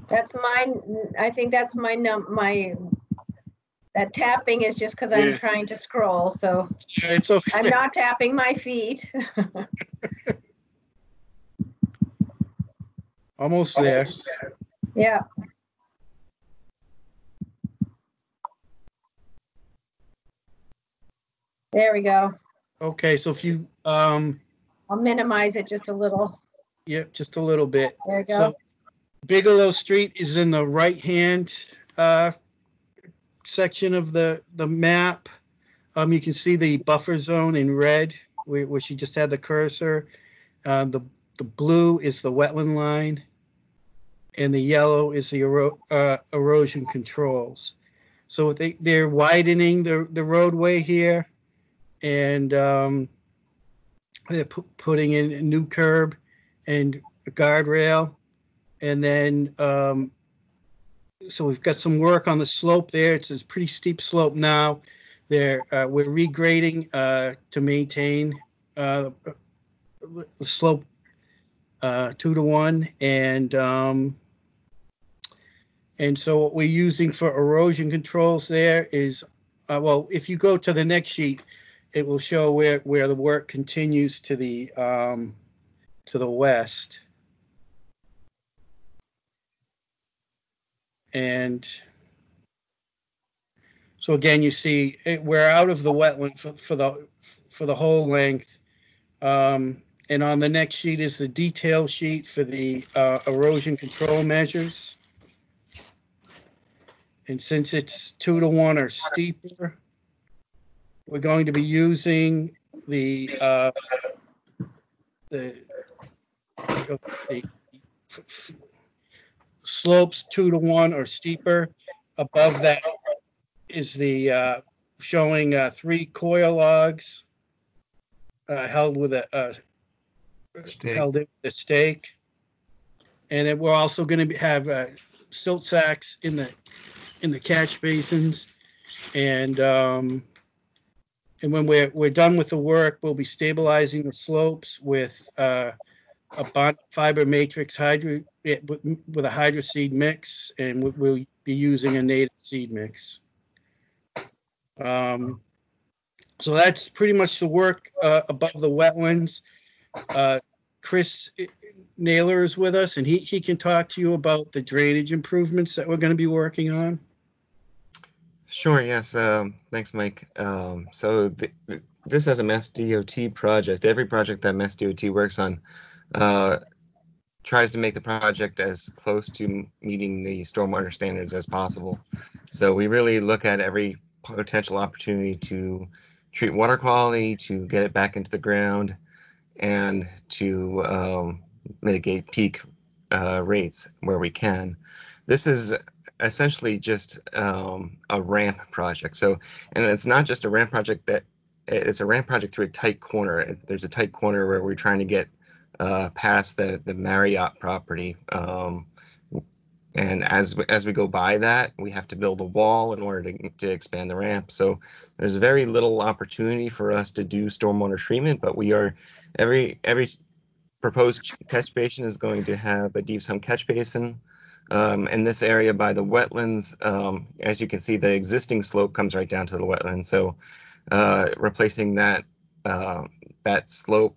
That's mine. I think that's that tapping is just because I'm Yes. trying to scroll, so Yeah, it's okay. I'm not tapping my feet. Almost there. Yeah. There we go. Okay, so if you I'll minimize it just a little. Yep, just a little bit. There you go. So Bigelow Street is in the right-hand section of the map. You can see the buffer zone in red, where she just had the cursor. The blue is the wetland line, and the yellow is the erosion controls. So they're widening the roadway here, and they're putting in a new curb and a guardrail. And then so we've got some work on the slope there. It's a pretty steep slope now. There, we're regrading to maintain the slope 2-to-1, and so what we're using for erosion controls there is, well, if you go to the next sheet, it will show where the work continues to the west. And so again, you see we're out of the wetland for the whole length. And on the next sheet is the detail sheet for the erosion control measures. And since it's 2-to-1 or steeper, we're going to be using the slopes 2-to-1 or steeper. Above that is the showing 3 coil logs held with a stake, and then we're also going to have silt sacks in the catch basins, and when we're done with the work, we'll be stabilizing the slopes with a bond fiber matrix with a hydroseed mix, and we'll be using a native seed mix. So that's pretty much the work above the wetlands. Chris Naylor is with us, and he can talk to you about the drainage improvements that we're going to be working on. Sure, yes. Thanks, Mike. So this is a Mass DOT project. Every project that Mass DOT works on tries to make the project as close to meeting the stormwater standards as possible. So we really look at every potential opportunity to treat water quality, to get it back into the ground, and to mitigate peak rates where we can. This is essentially just a ramp project. So, and it's not just a ramp project it's a ramp project through a tight corner. There's a tight corner where we're trying to get past the Marriott property. And as we go by that, we have to build a wall in order to expand the ramp. So there's very little opportunity for us to do stormwater treatment, but we are, every proposed catch basin is going to have a deep sump catch basin. In this area by the wetlands, as you can see, the existing slope comes right down to the wetland. So replacing that slope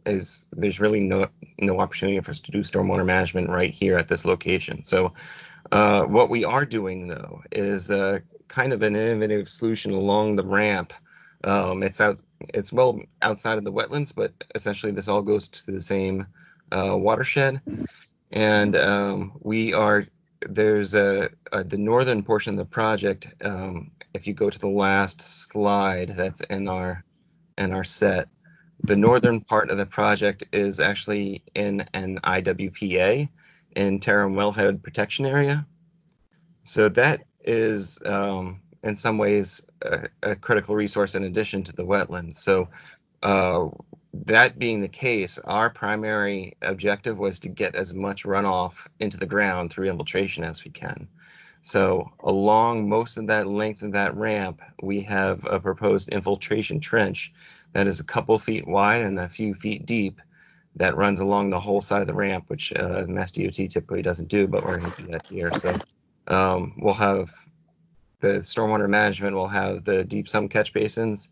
there's really no opportunity for us to do stormwater management right here at this location. So what we are doing though is kind of an innovative solution along the ramp. It's well outside of the wetlands, but essentially this all goes to the same watershed. And there's the northern portion of the project. If you go to the last slide, that's in our set. The northern part of the project is actually in an IWPA, in Terra and Wellhead Protection Area. So that is, in some ways, a critical resource in addition to the wetlands. So that being the case, our primary objective was to get as much runoff into the ground through infiltration as we can. So along most of that length of that ramp, we have a proposed infiltration trench that is a couple feet wide and a few feet deep that runs along the whole side of the ramp, which Mass DOT typically doesn't do, but we're going to do that here. So we'll have the stormwater management, will have the deep sump catch basins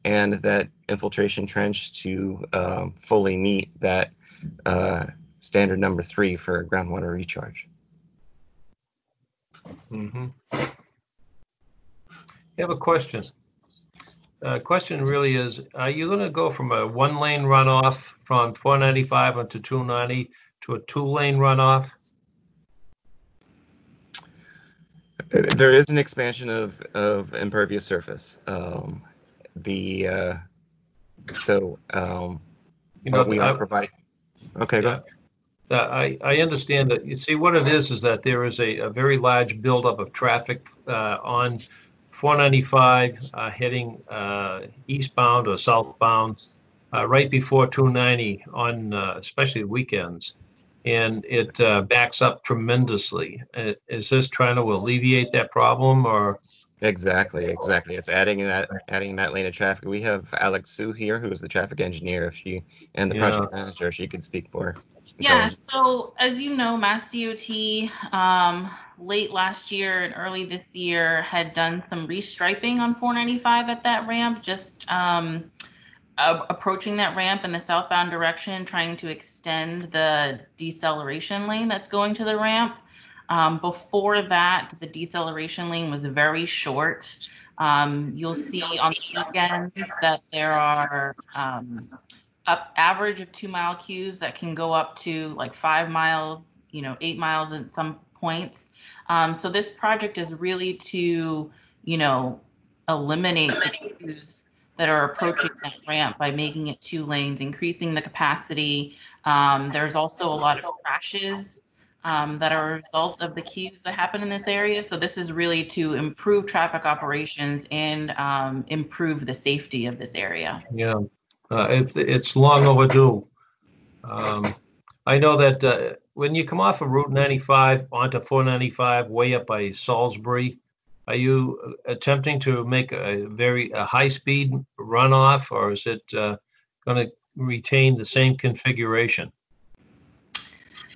and that infiltration trench to fully meet that standard number 3 for groundwater recharge. Mm-hmm. I have a question. Question really is, are you going to go from a 1-lane runoff from 495 onto 290 to a 2-lane runoff? There is an expansion of impervious surface. We are providing. Okay, go ahead. I understand that. You see, what it is that there is a very large buildup of traffic on 495 heading eastbound or southbound right before 290 on especially weekends. and it backs up tremendously. Is this trying to alleviate that problem, or? Exactly. It's adding that lane of traffic. We have Alex Sue here, who is the traffic engineer. If she and the project manager, she could speak more. Yeah, so as you know, Mass DOT late last year and early this year had done some restriping on 495 at that ramp, just approaching that ramp in the southbound direction, trying to extend the deceleration lane that's going to the ramp. Before that, the deceleration lane was very short. You'll see on the weekends that there are average of 2 mile queues that can go up to like 5 miles, 8 miles at some points. So this project is really to, eliminate the queues that are approaching that ramp by making it 2 lanes, increasing the capacity. There's also a lot of crashes that are results of the queues that happen in this area. So this is really to improve traffic operations and improve the safety of this area. Yeah, it's long overdue. I know that when you come off of Route 95 onto 495 way up by Salisbury, are you attempting to make a high-speed runoff, or is it going to retain the same configuration?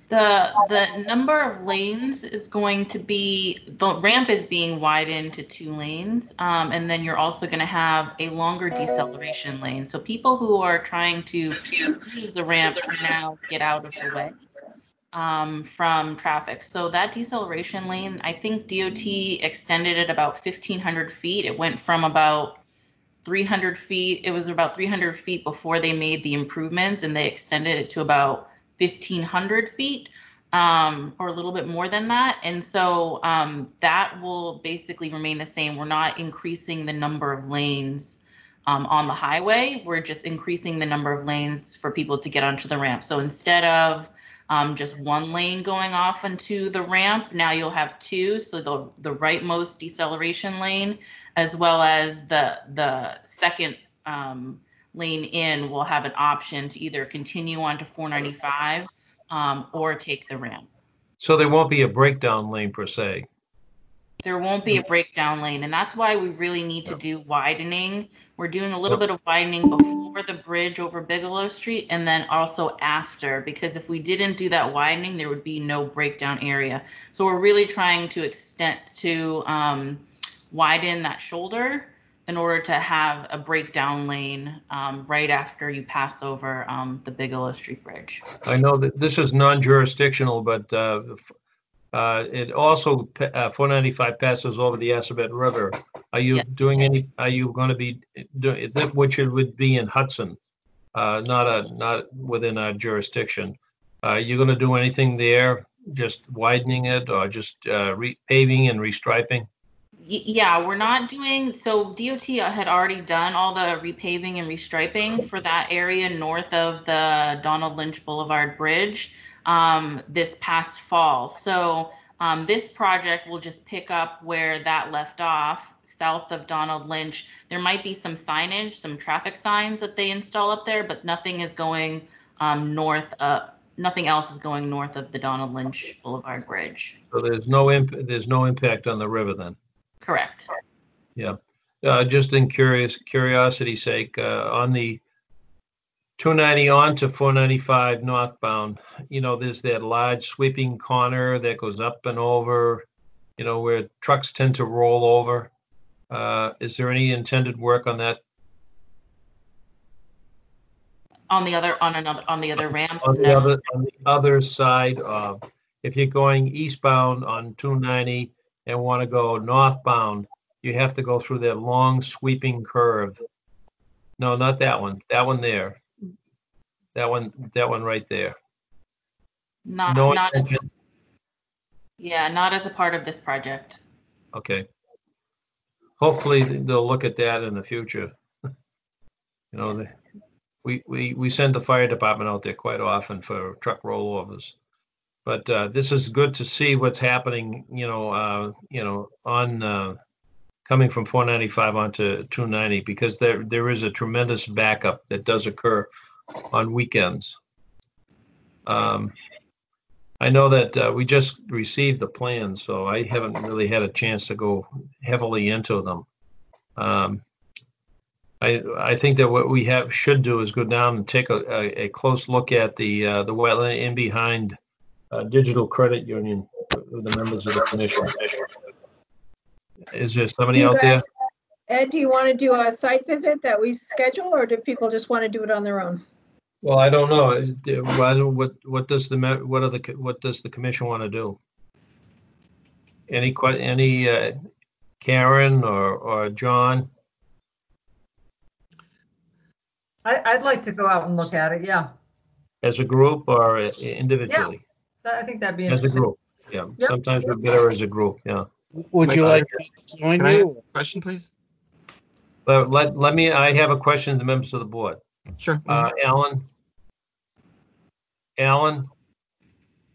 The number of lanes is going to be, the ramp is being widened to 2 lanes, and then you're also going to have a longer deceleration lane. So people who are trying to use the ramp can now get out of the way from traffic. So that deceleration lane, I think DOT extended it about 1,500 feet. It went from about 300 feet. It was about 300 feet before they made the improvements, and they extended it to about 1,500 feet or a little bit more than that. And so that will basically remain the same. We're not increasing the number of lanes on the highway. We're just increasing the number of lanes for people to get onto the ramp. So instead of just 1 lane going off into the ramp, now you'll have 2. So the rightmost deceleration lane, as well as the second lane in, will have an option to either continue on to 495 or take the ramp. So there won't be a breakdown lane per se. There won't be a breakdown lane, and that's why we really need to do widening. We're doing a little bit of widening before the bridge over Bigelow Street, and then also after, because if we didn't do that widening, there would be no breakdown area. So we're really trying to widen that shoulder in order to have a breakdown lane right after you pass over the Bigelow Street Bridge. I know that this is non-jurisdictional, but it also 495 passes over the Assabet River. Are you doing any? Are you going to be doing which it would be in Hudson, not within our jurisdiction? Are you going to do anything there? Just widening it, or just paving and restriping? Yeah, we're not doing, so DOT had already done all the repaving and restriping for that area north of the Donald Lynch Boulevard Bridge this past fall. So this project will just pick up where that left off, south of Donald Lynch. There might be some signage, some traffic signs that they install up there, but nothing is going nothing else is going north of the Donald Lynch Boulevard Bridge. So there's no impact on the river then? Correct. Yeah. Just in curiosity's sake, on the 290 on to 495 northbound, there's that large sweeping corner that goes up and over, where trucks tend to roll over. Is there any intended work on that? On the other ramps? On the other side, if you're going eastbound on 290 and want to go northbound, you have to go through that long sweeping curve. No, not that one. That one there. That one right there. Not as a part of this project. Okay. Hopefully they'll look at that in the future. We send the fire department out there quite often for truck rollovers. But this is good to see what's happening, on coming from 495 onto 290, because there is a tremendous backup that does occur on weekends. I know that we just received the plans, so I haven't really had a chance to go heavily into them. I think that what we should do is go down and take a close look at the wetland in behind Digital Credit Union with the members of the commission. Is there somebody out there? Ed, do you want to do a site visit that we schedule, or do people just want to do it on their own? Well, I don't know. What does the commission want to do? Any Karen or John? I'd like to go out and look at it, yeah. As a group or individually? I think that'd be As a interesting. group, yeah. Yep. Sometimes we're better as a group, yeah. Would you like to join Can I ask you? a question, please? But I have a question to the members of the board. Sure. Alan?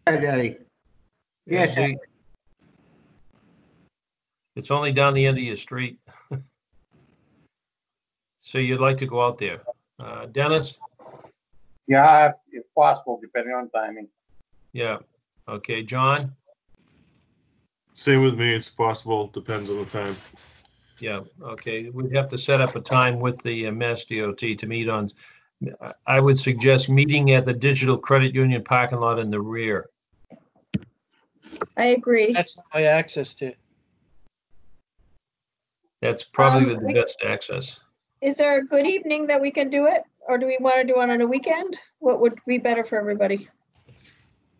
Hi, Daddy. Yes, It's only down the end of your street. So you'd like to go out there. Dennis? Yeah, if possible, depending on timing. Yeah. Okay. John? Same with me. It's possible. Depends on the time. Yeah. Okay. We'd have to set up a time with the Mass DOT to meet on. I would suggest meeting at the Digital Credit Union parking lot in the rear. I agree. That's how I accessed it. That's probably the best access. Is there a good evening that we can do it, or do we want to do it on a weekend? What would be better for everybody?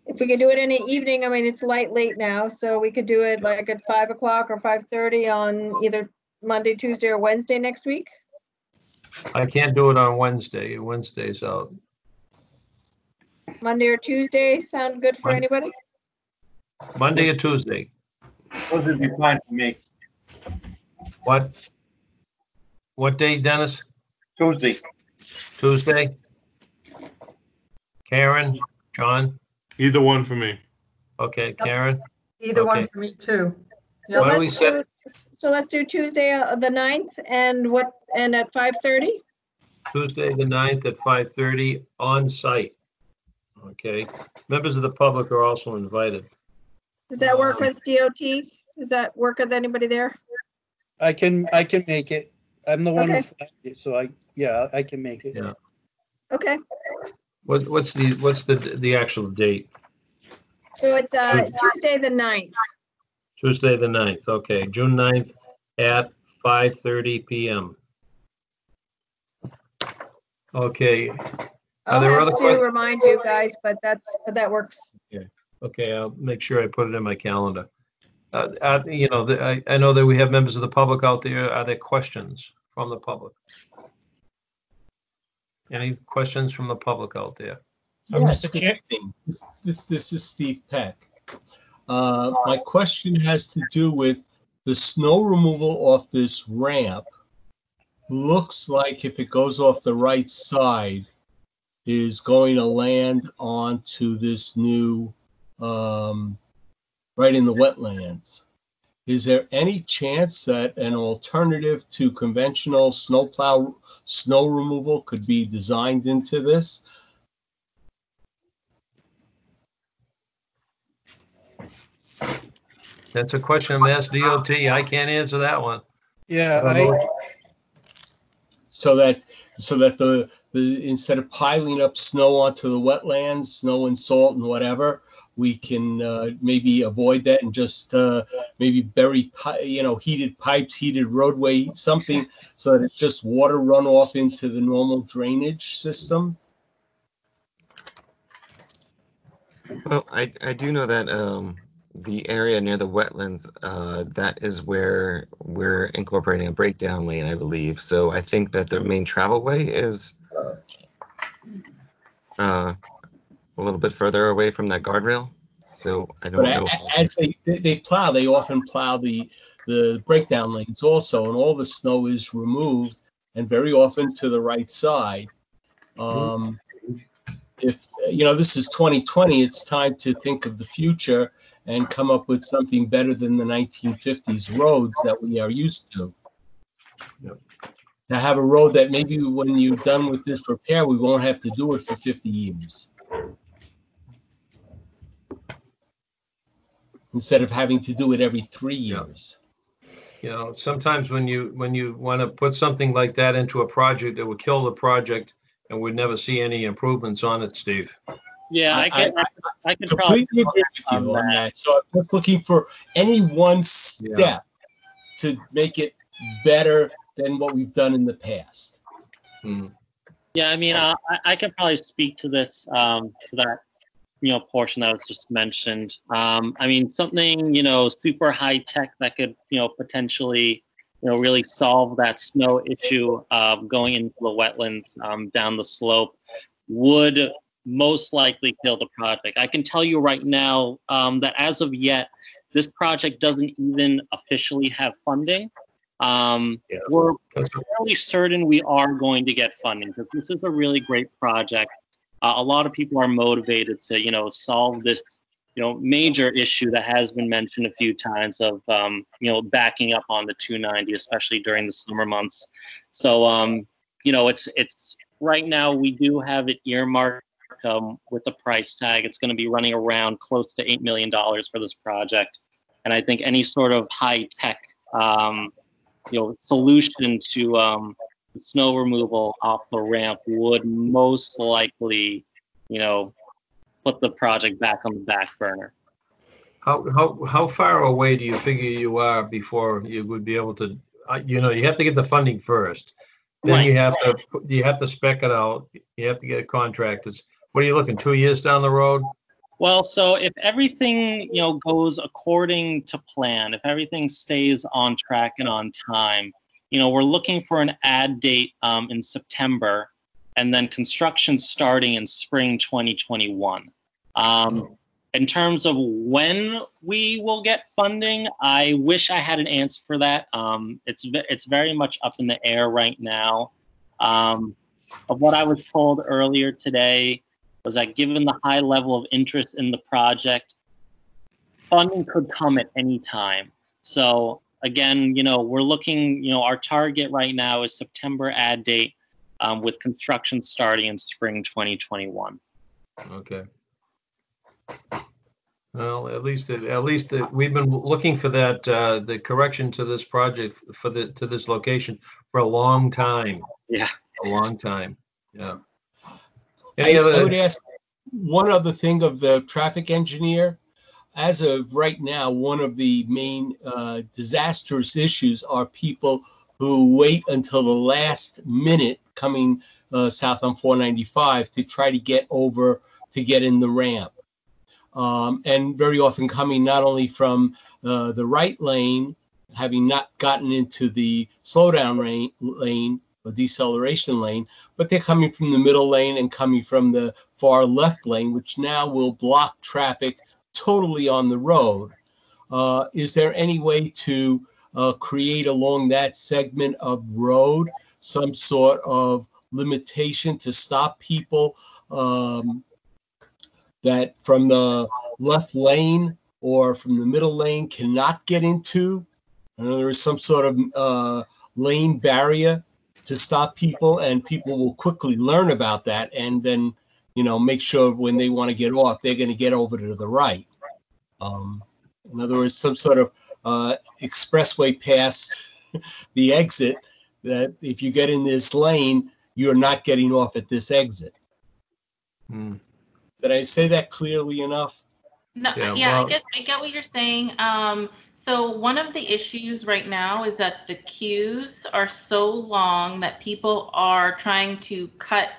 If we could do it in the evening, I mean, it's late now, so we could do it like at 5 o'clock or 5:30 on either Monday, Tuesday, or Wednesday next week. I can't do it on Wednesday. Wednesday's out. Monday or Tuesday sound good for anybody? Monday or Tuesday? Those would be fine for me. What day, Dennis? Tuesday. Tuesday? Karen? John? Either one for me. Okay, Karen? Either one Okay. for me too. So Why don't we let's set- do Tuesday, the 9th, and at 5:30? Tuesday, the 9th at 5:30 on site. Okay. Members of the public are also invited. Does that work with DOT? Does that work with anybody there? I can make it. I'm the one who Okay. flagged it, so I can make it. Yeah. Okay, What's the actual date? so it's Tuesday, the 9th. Tuesday, the 9th. Okay, June 9th at 5:30 p.m. Okay. I'll there have other to que- remind you guys, but that works. Okay, I'll make sure I put it in my calendar. I know that we have members of the public out there. Are there questions from the public? Any questions from the public out there? Yes. This is Steve Peck. My question has to do with the snow removal off this ramp. Looks like if it goes off the right side, is going to land onto this new, right in the wetlands. Is there any chance that an alternative to conventional snowplow snow removal could be designed into this? That's a question of Mass DOT. I can't answer that one. Yeah, So that the instead of piling up snow onto the wetlands, snow and salt and whatever, we can maybe avoid that and just maybe bury heated pipes, heated roadway, something, so that it's just water runoff into the normal drainage system. Well, I do know that the area near the wetlands, that is where we're incorporating a breakdown lane, I believe. So I think that the main travel way is a little bit further away from that guardrail. So I don't know. As they plow, they often plow the breakdown lanes also, and all the snow is removed, and very often to the right side. If this is 2020, it's time to think of the future and come up with something better than the 1950s roads that we are used to. To have a road that maybe when you're done with this repair, we won't have to do it for 50 years. instead of having to do it every 3 years. You know, sometimes when you want to put something like that into a project, it would kill the project and we'd never see any improvements on it, Steve. Yeah, I can completely agree with you on that. So I'm just looking for any one step to make it better than what we've done in the past. Yeah, I mean, I could probably speak to this, to that, portion that was just mentioned. I mean, something, super high tech that could, potentially, really solve that snow issue going into the wetlands down the slope would most likely kill the project. I can tell you right now that as of yet, this project doesn't even officially have funding. We're fairly certain we are going to get funding because this is a really great project. A lot of people are motivated to, solve this, major issue that has been mentioned a few times of, backing up on the 290, especially during the summer months. So, it's right now we do have it earmarked with the price tag. It's going to be running around close to $8 million for this project. And I think any sort of high tech, solution to snow removal off the ramp would most likely, put the project back on the back burner. How far away do you figure you are before you would be able to? You have to get the funding first. Then Right. you have to spec it out. You have to get contractors. What are you looking? 2 years down the road? Well, so if everything, goes according to plan, if everything stays on track and on time, we're looking for an add date in September, and then construction starting in spring 2021. In terms of when we will get funding, I wish I had an answer for that. It's very much up in the air right now. Of what I was told earlier today was that given the high level of interest in the project, funding could come at any time. So again, we're looking, our target right now is September add date with construction starting in spring 2021. Okay. Well, at least we've been looking for that, the correction to this project to this location for a long time. Yeah. A long time. Yeah. I would ask one other thing of the traffic engineer. As of right now, one of the main disastrous issues are people who wait until the last minute coming south on 495 to try to get over to get in the ramp. And very often coming not only from the right lane, having not gotten into the slowdown lane or deceleration lane, but they're coming from the middle lane and coming from the far left lane, which now will block traffic totally on the road. Is there any way to create along that segment of road some sort of limitation to stop people that from the left lane or from the middle lane cannot get into? I know there is some sort of lane barrier to stop people, and people will quickly learn about that and then, make sure when they want to get off, they're going to get over to the right. In other words, some sort of expressway past the exit that if you get in this lane, you're not getting off at this exit. Did I say that clearly enough? No, Yeah, well, I get what you're saying. So one of the issues right now is that the queues are so long that people are trying to cut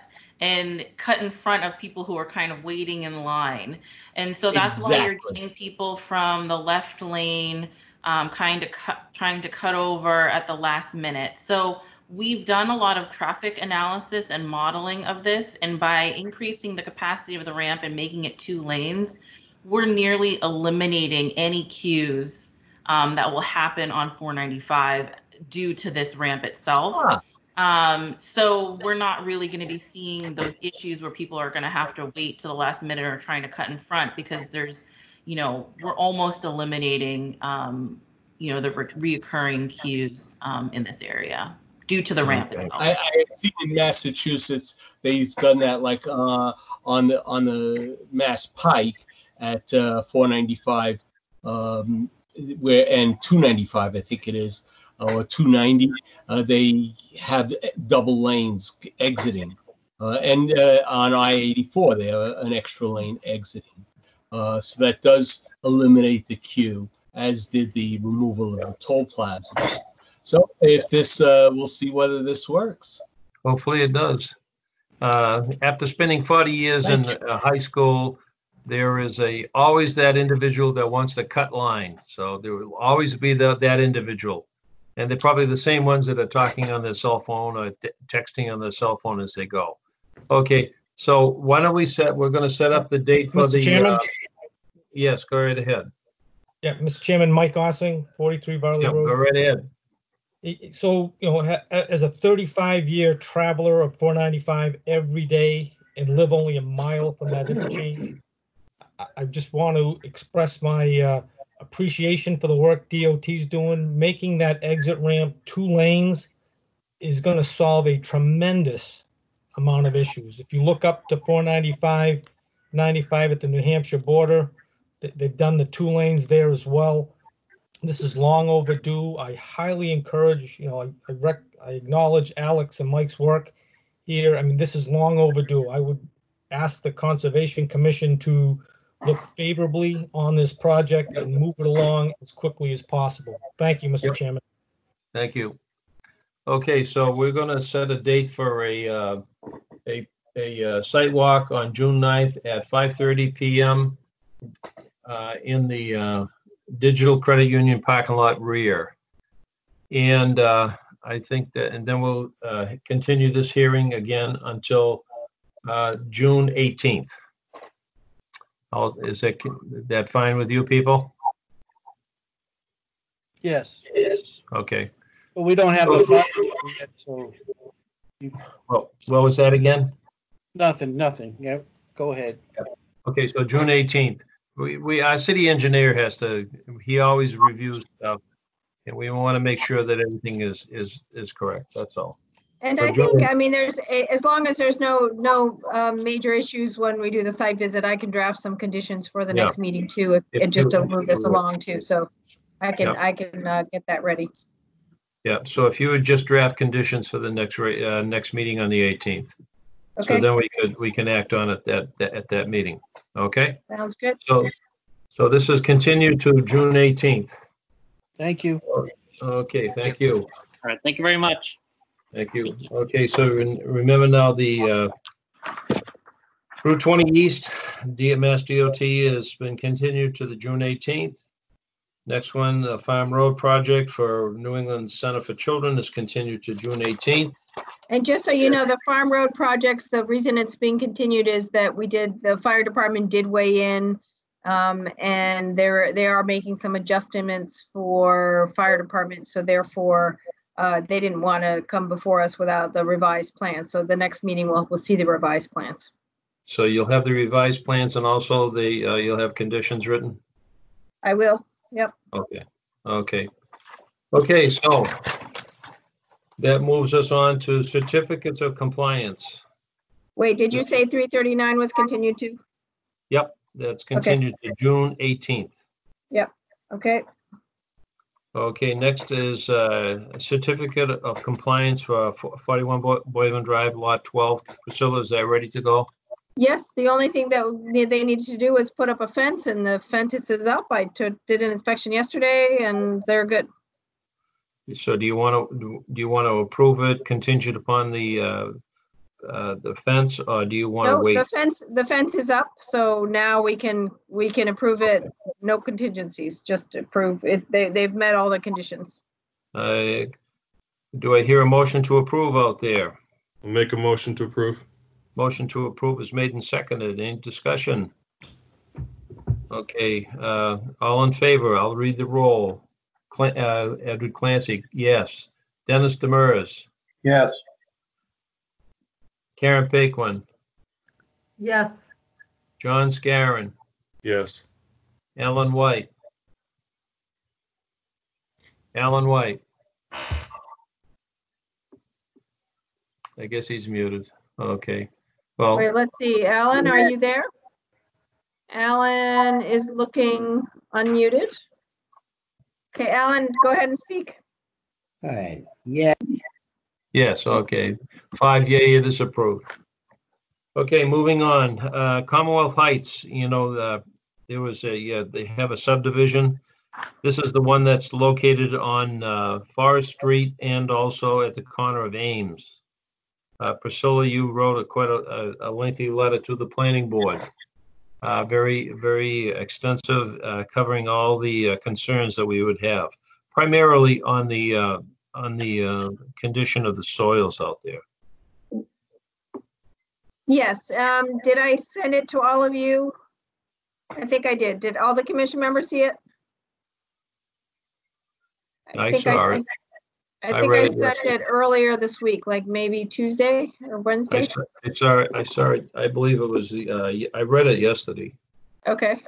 in front of people who are kind of waiting in line. And so that's why you're getting people from the left lane trying to cut over at the last minute. So we've done a lot of traffic analysis and modeling of this, and by increasing the capacity of the ramp and making it 2 lanes, we're nearly eliminating any queues that will happen on 495 due to this ramp itself. So we're not really going to be seeing those issues where people are going to have to wait to the last minute or trying to cut in front, because there's, we're almost eliminating, the reoccurring queues in this area due to the ramp itself. I've seen in Massachusetts they've done that, like on the Mass Pike at 495. where and 295, I think it is, or 290, they have double lanes exiting, and on I-84 they have an extra lane exiting. So that does eliminate the queue, as did the removal of the toll plazas. So if this, we'll see whether this works. Hopefully it does. After spending 40 years in high school, there is always that individual that wants to cut line. So there will always be that individual. And they're probably the same ones that are talking on their cell phone or texting on their cell phone as they go. Okay, so why don't we're going to set up the date for Mr. Chairman? Yes, go right ahead. Yeah, Mr. Chairman, Mike Ossing, 43 Barley Yeah, Road. go right ahead. So, as a 35-year traveler of 495 every day and live only a mile from that interchange, I just want to express my appreciation for the work DOT's doing. Making that exit ramp 2 lanes is going to solve a tremendous amount of issues. If you look up to 495, 95 at the New Hampshire border, they've done the 2 lanes there as well. This is long overdue. I highly encourage, I acknowledge Alex and Mike's work here. I mean, this is long overdue. I would ask the Conservation Commission to look favorably on this project and move it along as quickly as possible. Thank you, Mr. Chairman. Thank you. Okay, so we're going to set a date for a site walk on June 9th at 5:30 p.m. In the Digital Credit Union parking lot rear. And I think that, and then we'll continue this hearing again until June 18th. Is that fine with you people? Yes. Okay. But we don't have a fire yet, so. Well, what was that again? Nothing. Yep. Go ahead. Okay, so June 18th. Our city engineer he always reviews stuff, and we want to make sure that everything is correct. That's all. And So I think, I mean, as long as there's no major issues when we do the site visit, I can draft some conditions for the next meeting too, just to move this along too. So I can get that ready. Yeah. So if you would just draft conditions for the next meeting on the 18th. Okay. So then we can act on it at that meeting. Okay. Sounds good. So this is continued to June 18th. Thank you. Okay. Thank you. All right. Thank you very much. Thank you. Okay. So remember now the Route 20 East Mass DOT has been continued to the June 18th. Next one, the Farm Road project for New England Center for Children is continued to June 18th. And just so you know, the Farm Road projects, the reason it's being continued is that the fire department did weigh in, and they are making some adjustments for fire department. So therefore, they didn't want to come before us without the revised plans. So the next meeting we'll see the revised plans. So you'll have the revised plans and also you'll have conditions written? I will. Yep. Okay. So that moves us on to certificates of compliance. Wait, did you say 339 was continued to? Yep, that's continued to June 18th. Yep. Okay. Okay, next is a certificate of compliance for 41 Boylan Drive, Lot 12. Priscilla, is that ready to go? Yes, the only thing that they needed to do was put up a fence, and the fence is up. I did an inspection yesterday, and they're good. So do you want to approve it contingent upon the fence, or do you want to wait? The fence is up, so now we can approve it. No contingencies, just approve it. They've met all the conditions. Do I hear a motion to approve out there? I'll make a motion to approve. Motion to approve is made and seconded. Any discussion? Okay, all in favor? I'll read the roll. Edward Clancy, yes. Dennis Demers. Yes. Karen Paquin. Yes. John Scarron. Yes. Alan White. Alan White. I guess he's muted. Okay. Well, wait, let's see. Alan, are you there? Alan is looking unmuted. Okay, Alan, go ahead and speak. All right, yeah. Yes, okay. 5 yea, it is approved. Okay, moving on. Commonwealth Heights, there was they have a subdivision. This is the one that's located on Forest Street and also at the corner of Ames. Priscilla, you wrote quite a lengthy letter to the planning board. Very, very extensive, covering all the concerns that we would have, primarily on the condition of the soils out there. Yes, did I send it to all of you? I think I did. Did all the commission members see it? I saw it. I think I sent it earlier this week, like maybe Tuesday or Wednesday. I saw it. I believe it was I read it yesterday. Okay.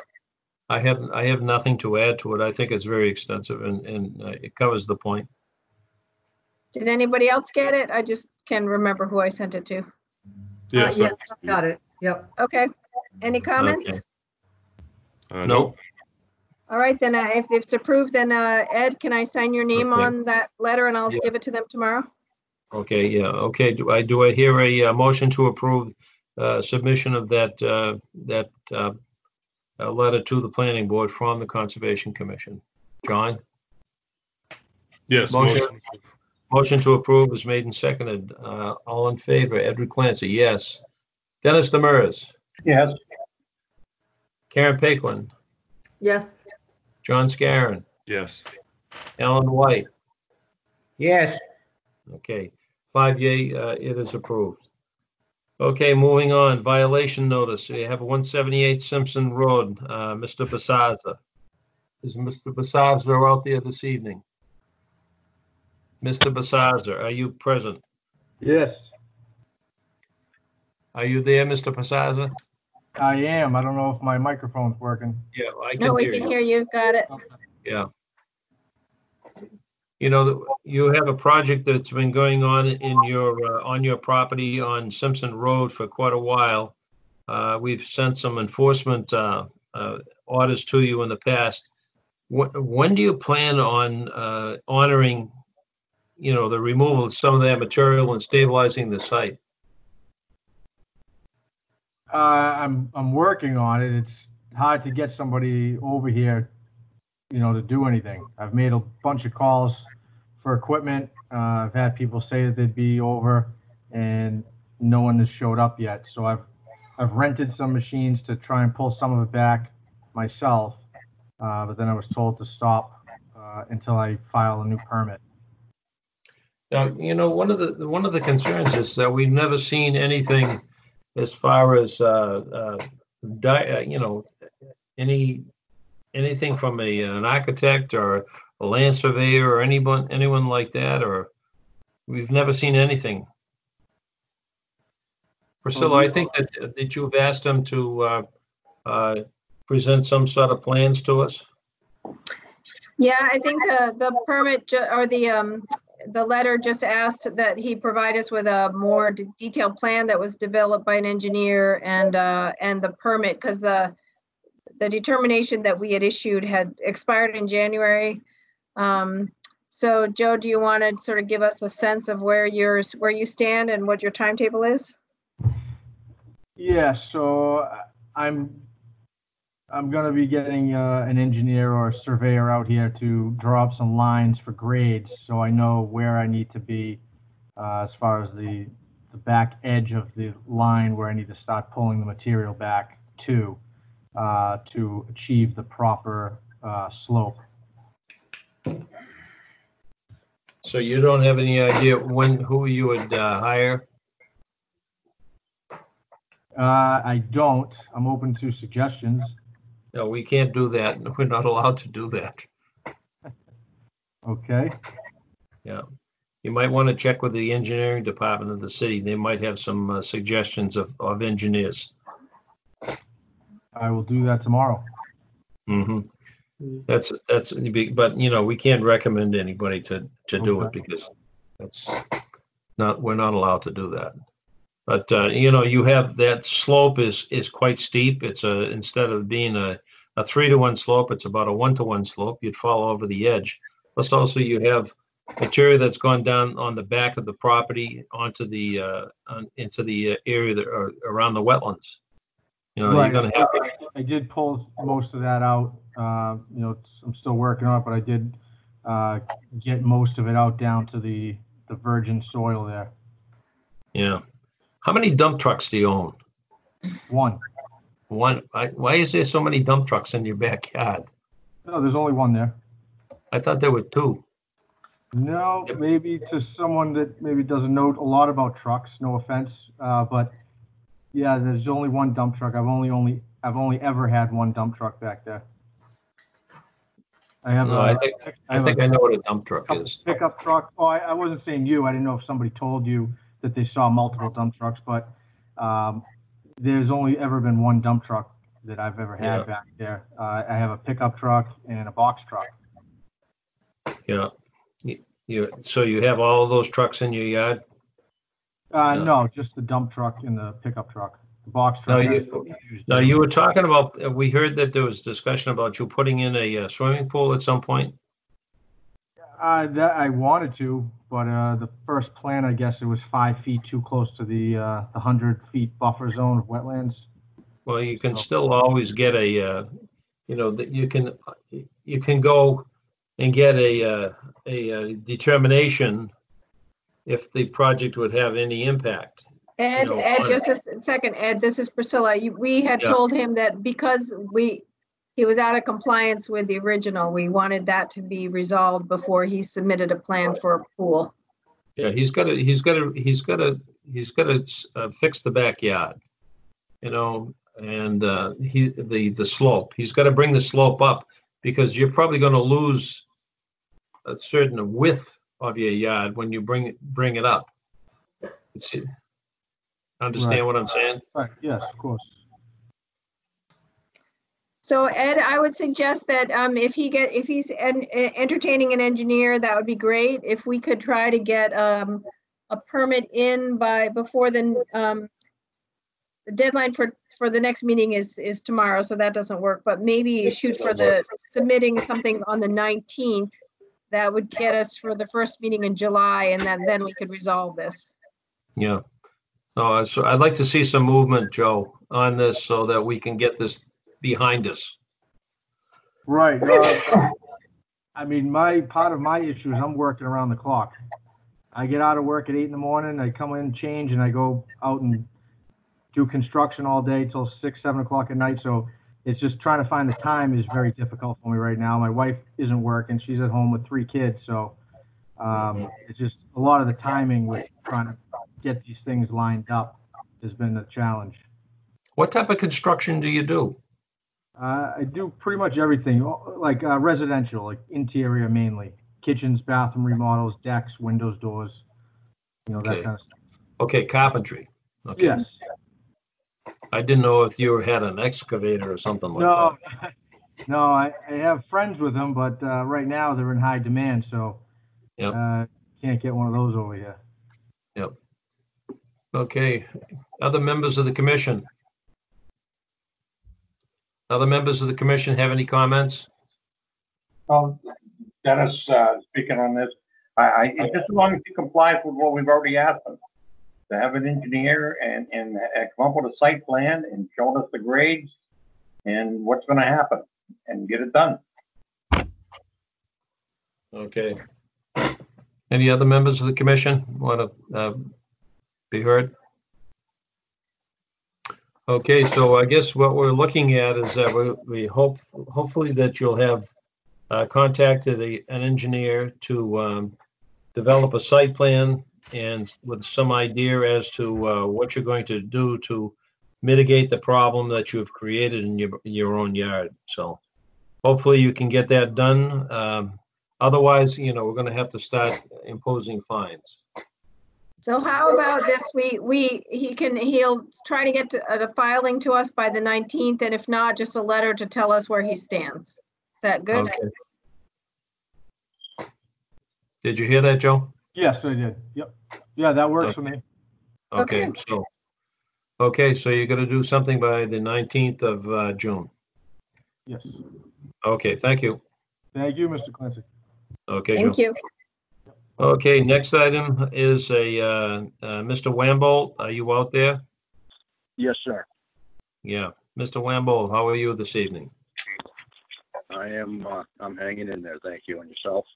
I have nothing to add to it. I think it's very extensive and it covers the point. Did anybody else get it? I just can't remember who I sent it to. Yes, yes, got it. Yep. Okay. Any comments? Okay. Nope. All right, then if it's approved, then Ed, can I sign your name on that letter and I'll give it to them tomorrow? Okay, yeah. Okay, do I hear a motion to approve submission of that letter to the planning board from the Conservation Commission? John? Yes. Motion to approve is made and seconded. All in favor, Edward Clancy, yes. Dennis Demers? Yes. Karen Paquin? Yes. John Scarron? Yes. Alan White? Yes. Okay, 5 yea, it is approved. Okay, moving on, violation notice. We have 178 Simpson Road, Mr. Basaza. Is Mr. Basaza out there this evening? Mr. Basaza, are you present? Yes, Are you there, Mr. Basaza? I am. I don't know if my microphone's working. Yeah, I can No, we hear can you. hear you. Got it. Yeah. You have a project that's been going on in your property on Simpson Road for quite a while. We've sent some enforcement orders to you in the past. When do you plan on honoring, the removal of some of that material and stabilizing the site? I'm working on it. It's hard to get somebody over here, to do anything. I've made a bunch of calls for equipment. I've had people say that they'd be over, and no one has showed up yet. So I've rented some machines to try and pull some of it back myself, but then I was told to stop until I file a new permit. Now, one of the concerns is that we've never seen anything as far as anything from an architect or a land surveyor or anyone like that, or we've never seen anything. Priscilla, I think that you've asked them to present some sort of plans to us. Yeah, I think the permit or the letter just asked that he provide us with a more detailed plan that was developed by an engineer and the permit, because the determination that we had issued had expired in January. So Joe, do you want to sort of give us a sense of where you stand and what your timetable is? Yeah, so I'm going to be getting an engineer or a surveyor out here to draw up some lines for grades, so I know where I need to be as far as the back edge of the line where I need to start pulling the material back to achieve the proper slope. So you don't have any idea who you would hire? I don't. I'm open to suggestions. No, we can't do that. We're not allowed to do that. Okay. Yeah. You might want to check with the engineering department of the city. They might have some suggestions of engineers. I will do that tomorrow. Mm-hmm. That's but we can't recommend anybody to do it because we're not allowed to do that. But, you know, you have that slope is quite steep. It's instead of being a 3-to-1 slope, it's about a 1-to-1 slope. You'd fall over the edge. Plus also you have material that's gone down on the back of the property onto the, into the area that are around the wetlands. You know, Right. you're going to have. I did pull most of that out. You know, I'm still working on it, but I did get most of it out down to the virgin soil there. Yeah. How many dump trucks do you own? One. One. Why is there so many dump trucks in your backyard? No, there's only one there. I thought there were 2. No, maybe to someone that maybe doesn't know a lot about trucks. No offense, but yeah, there's only one dump truck. I've only ever had one dump truck back there. I think I know what a dump truck is. Pickup truck. Oh, I wasn't saying you. I didn't know if somebody told you that they saw multiple dump trucks, but there's only ever been one dump truck that I've ever had back there. I have a pickup truck and a box truck. Yeah. So you have all of those trucks in your yard? No, just the dump truck and the pickup truck. The box truck. Now you were talking about, we heard that there was discussion about you putting in a swimming pool at some point. That I wanted to, but the first plan, I guess it was 5 feet too close to the 100 feet buffer zone of wetlands. Well, you can still always get a, you know, that you can go and get a determination if the project would have any impact. Ed, You know, Ed, just a second, Ed, this is Priscilla. We had told him that because he was out of compliance with the original, we wanted that to be resolved before he submitted a plan for a pool. Yeah, he's got to fix the backyard, you know, and the slope. He's got to bring the slope up because you're probably going to lose a certain width of your yard when you bring it up. Understand what I'm saying? Right. Yes, of course. So Ed, I would suggest that if he's entertaining an engineer, that would be great. If we could try to get a permit in before the deadline for the next meeting is tomorrow, so that doesn't work. But maybe shoot for submitting something on the 19th. That would get us for the first meeting in July, and then we could resolve this. Yeah. So I'd like to see some movement, Joe, on this so that we can get this behind us. Right. I mean, part of my issue is I'm working around the clock. I get out of work at 8 in the morning, I come in, change, and I go out and do construction all day till 6, 7 o'clock at night. So it's just trying to find the time is very difficult for me right now. My wife isn't working. She's at home with 3 kids. So it's just a lot of the timing with trying to get these things lined up has been a challenge. What type of construction do you do? I do pretty much everything, like residential, like interior mainly. Kitchens, bathroom remodels, decks, windows, doors, you know, that kind of stuff. Okay, carpentry. Okay. Yes. I didn't know if you had an excavator or something like that. No, I have friends with them, but right now they're in high demand, so can't get one of those over here. Yep. Okay. Other members of the commission? Other members of the commission have any comments? Dennis, speaking on this, just as long as he complies with what we've already asked him, to have an engineer and come up with a site plan and show us the grades and what's going to happen and get it done. Okay. Any other members of the commission want to be heard? Okay, so I guess what we're looking at is that we hopefully that you'll have contacted an engineer to develop a site plan and with some idea as to what you're going to do to mitigate the problem that you've created in your own yard. So hopefully you can get that done. Otherwise, you know, we're going to have to start imposing fines. So how about this? He'll try to get a filing to us by the 19th, and if not, just a letter to tell us where he stands. Is that good? Okay. Did you hear that, Joe? Yes, I did. Yep. Yeah, that works for me. Okay. Okay, so you're gonna do something by the 19th of June. Yes. Okay, thank you. Thank you, Mr. Clancy. Okay, Thank Joe. you. Okay, next item is Mr. Wambold. Are you out there? Yes, sir. Yeah. Mr. Wambold, how are you this evening? I am. I'm hanging in there. Thank you. And yourself?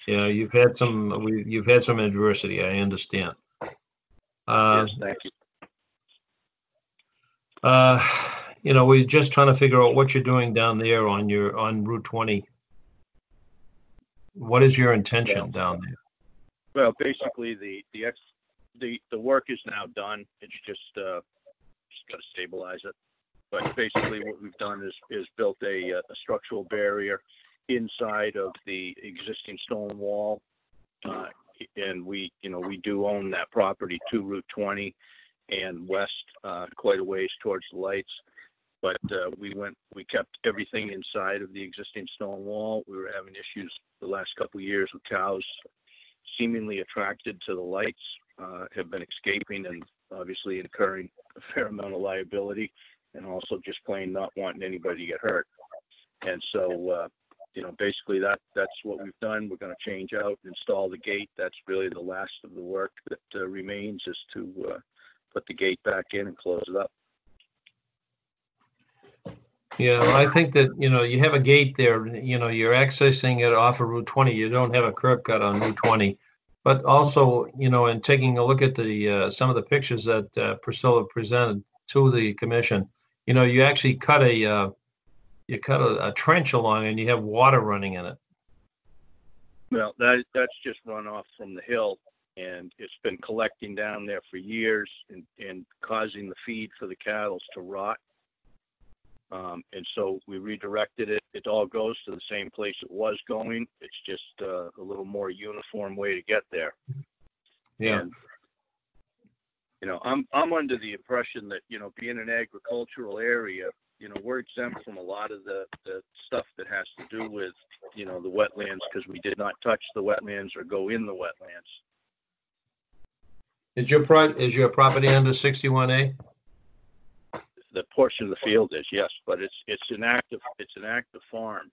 Yeah, you've had some adversity, I understand. Yes, thank you. We're just trying to figure out what you're doing down there on Route 20. What is your intention down there? Well, basically, the work is now done. It's just got to stabilize it. But basically, what we've done is built a structural barrier inside of the existing stone wall, and we do own that property to Route 20 and west, quite a ways towards the lights. But we kept everything inside of the existing stone wall. We were having issues the last couple of years with cows seemingly attracted to the lights, have been escaping and obviously incurring a fair amount of liability, and also just plain not wanting anybody to get hurt. And so, basically that's what we've done. We're going to change out and install the gate. That's really the last of the work that remains, is to put the gate back in and close it up. Yeah, well, I think that, you have a gate there, you're accessing it off of Route 20. You don't have a curb cut on Route 20. But also, in taking a look at the some of the pictures that Priscilla presented to the commission, you actually cut a trench along and you have water running in it. Well, that's just runoff from the hill, and it's been collecting down there for years and causing the feed for the cattle to rot. And so we redirected it. It all goes to the same place it was going. It's just a little more uniform way to get there. Yeah. And, I'm under the impression that, being an agricultural area, we're exempt from a lot of the stuff that has to do with, the wetlands, because we did not touch the wetlands or go in the wetlands. Is your property under 61A? The portion of the field is, yes, but it's an active farm,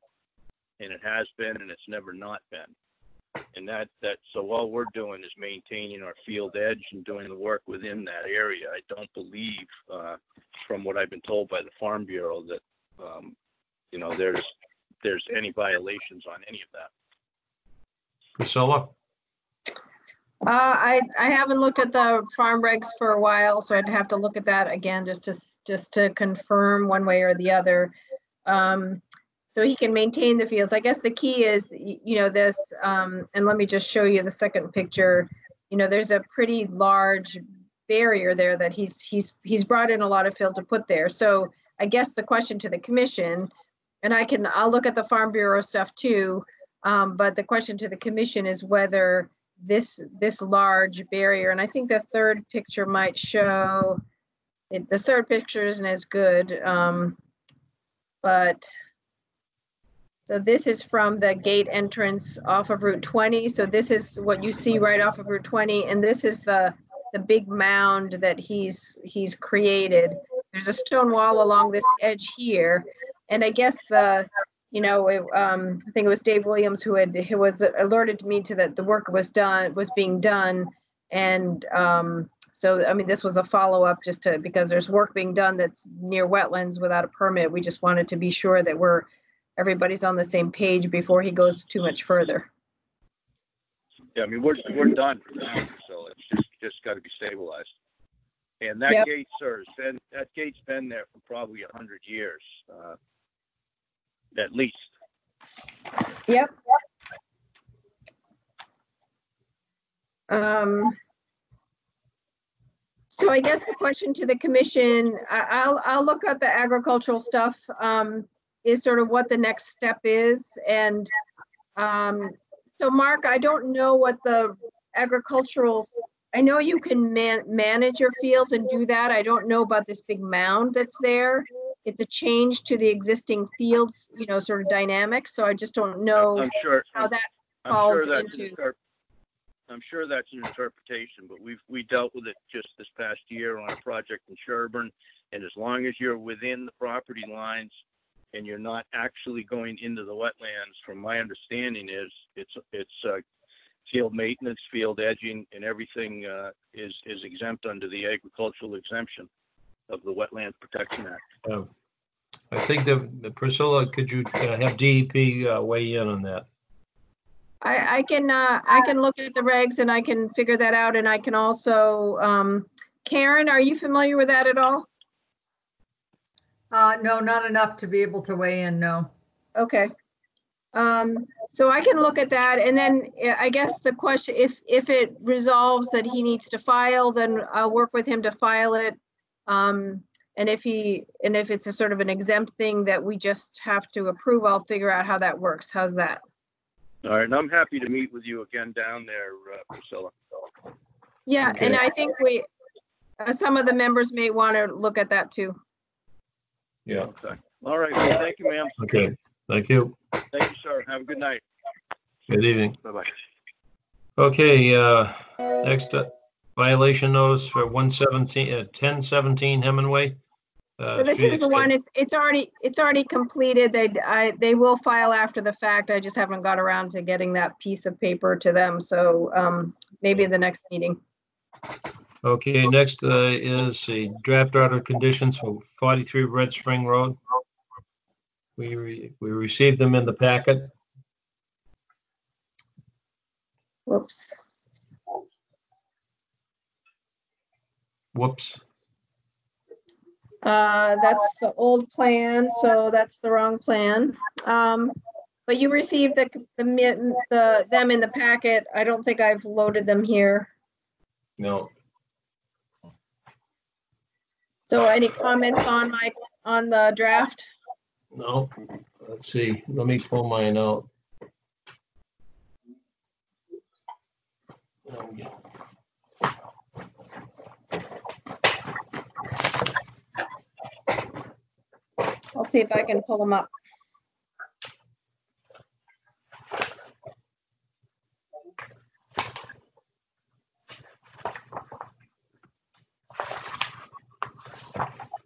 and it has been, and it's never not been. And so all we're doing is maintaining our field edge and doing the work within that area. I don't believe, from what I've been told by the Farm Bureau, that there's any violations on any of that. Priscilla? I haven't looked at the farm regs for a while, so I'd have to look at that again just to confirm one way or the other. So he can maintain the fields. I guess the key is, this, and let me just show you the second picture. There's a pretty large barrier there that he's brought in a lot of fill to put there. So I guess the question to the commission, and I'll look at the Farm Bureau stuff too, but the question to the commission is whether this large barrier, and I think the third picture might show it. The third picture isn't as good, but so this is from the gate entrance off of Route 20. So this is what you see right off of Route 20, and this is the big mound that he's created. There's a stone wall along this edge here, and I guess I think it was Dave Williams who was alerted me to that the work was being done, and so I mean this was a follow-up because there's work being done that's near wetlands without a permit. We just wanted to be sure that everybody's on the same page before he goes too much further. Yeah, I mean we're done for now, so it's just got to be stabilized. And that gate, sir, that gate's been there for probably 100 years. At least. Yep. So I guess the question to the commission, I'll look at the agricultural stuff, is sort of what the next step is. And so Mark, I don't know what the agricultural, I know you can manage your fields and do that. I don't know about this big mound that's there. It's a change to the existing fields, sort of dynamics. So I just don't know how that falls into. I'm sure that's an interpretation, but we dealt with it just this past year on a project in Sherburne. And as long as you're within the property lines and you're not actually going into the wetlands, from my understanding is it's field maintenance, field edging, and everything is exempt under the agricultural exemption of the Wetlands Protection Act. I think that Priscilla, could you have DEP weigh in on that? I can look at the regs and I can figure that out, and I can also, Karen, are you familiar with that at all? No, not enough to be able to weigh in, no. Okay. So I can look at that, and then I guess the question, if it resolves that he needs to file, then I'll work with him to file it. And if it's a sort of an exempt thing that we just have to approve, I'll figure out how that works. How's that? All right, and I'm happy to meet with you again down there, Priscilla. Yeah, Okay. and I think some of the members may want to look at that too. Yeah. Okay. All right. Well, thank you, ma'am. Okay. Thank you. Thank you, sir. Have a good night. Good evening. Bye-bye. Okay, next violation notice for 1017 Hemingway. So this is the one, it's already completed. They will file after the fact. I just haven't got around to getting that piece of paper to them. So maybe the next meeting. Okay, next is the draft order conditions for 43 Red Spring Road. We received them in the packet. Whoops. Whoops. That's the old plan, so that's the wrong plan. But you received them in the packet. I don't think I've loaded them here. No. So any comments on the draft? No. Let's see. Let me pull mine out. I'll see if I can pull them up.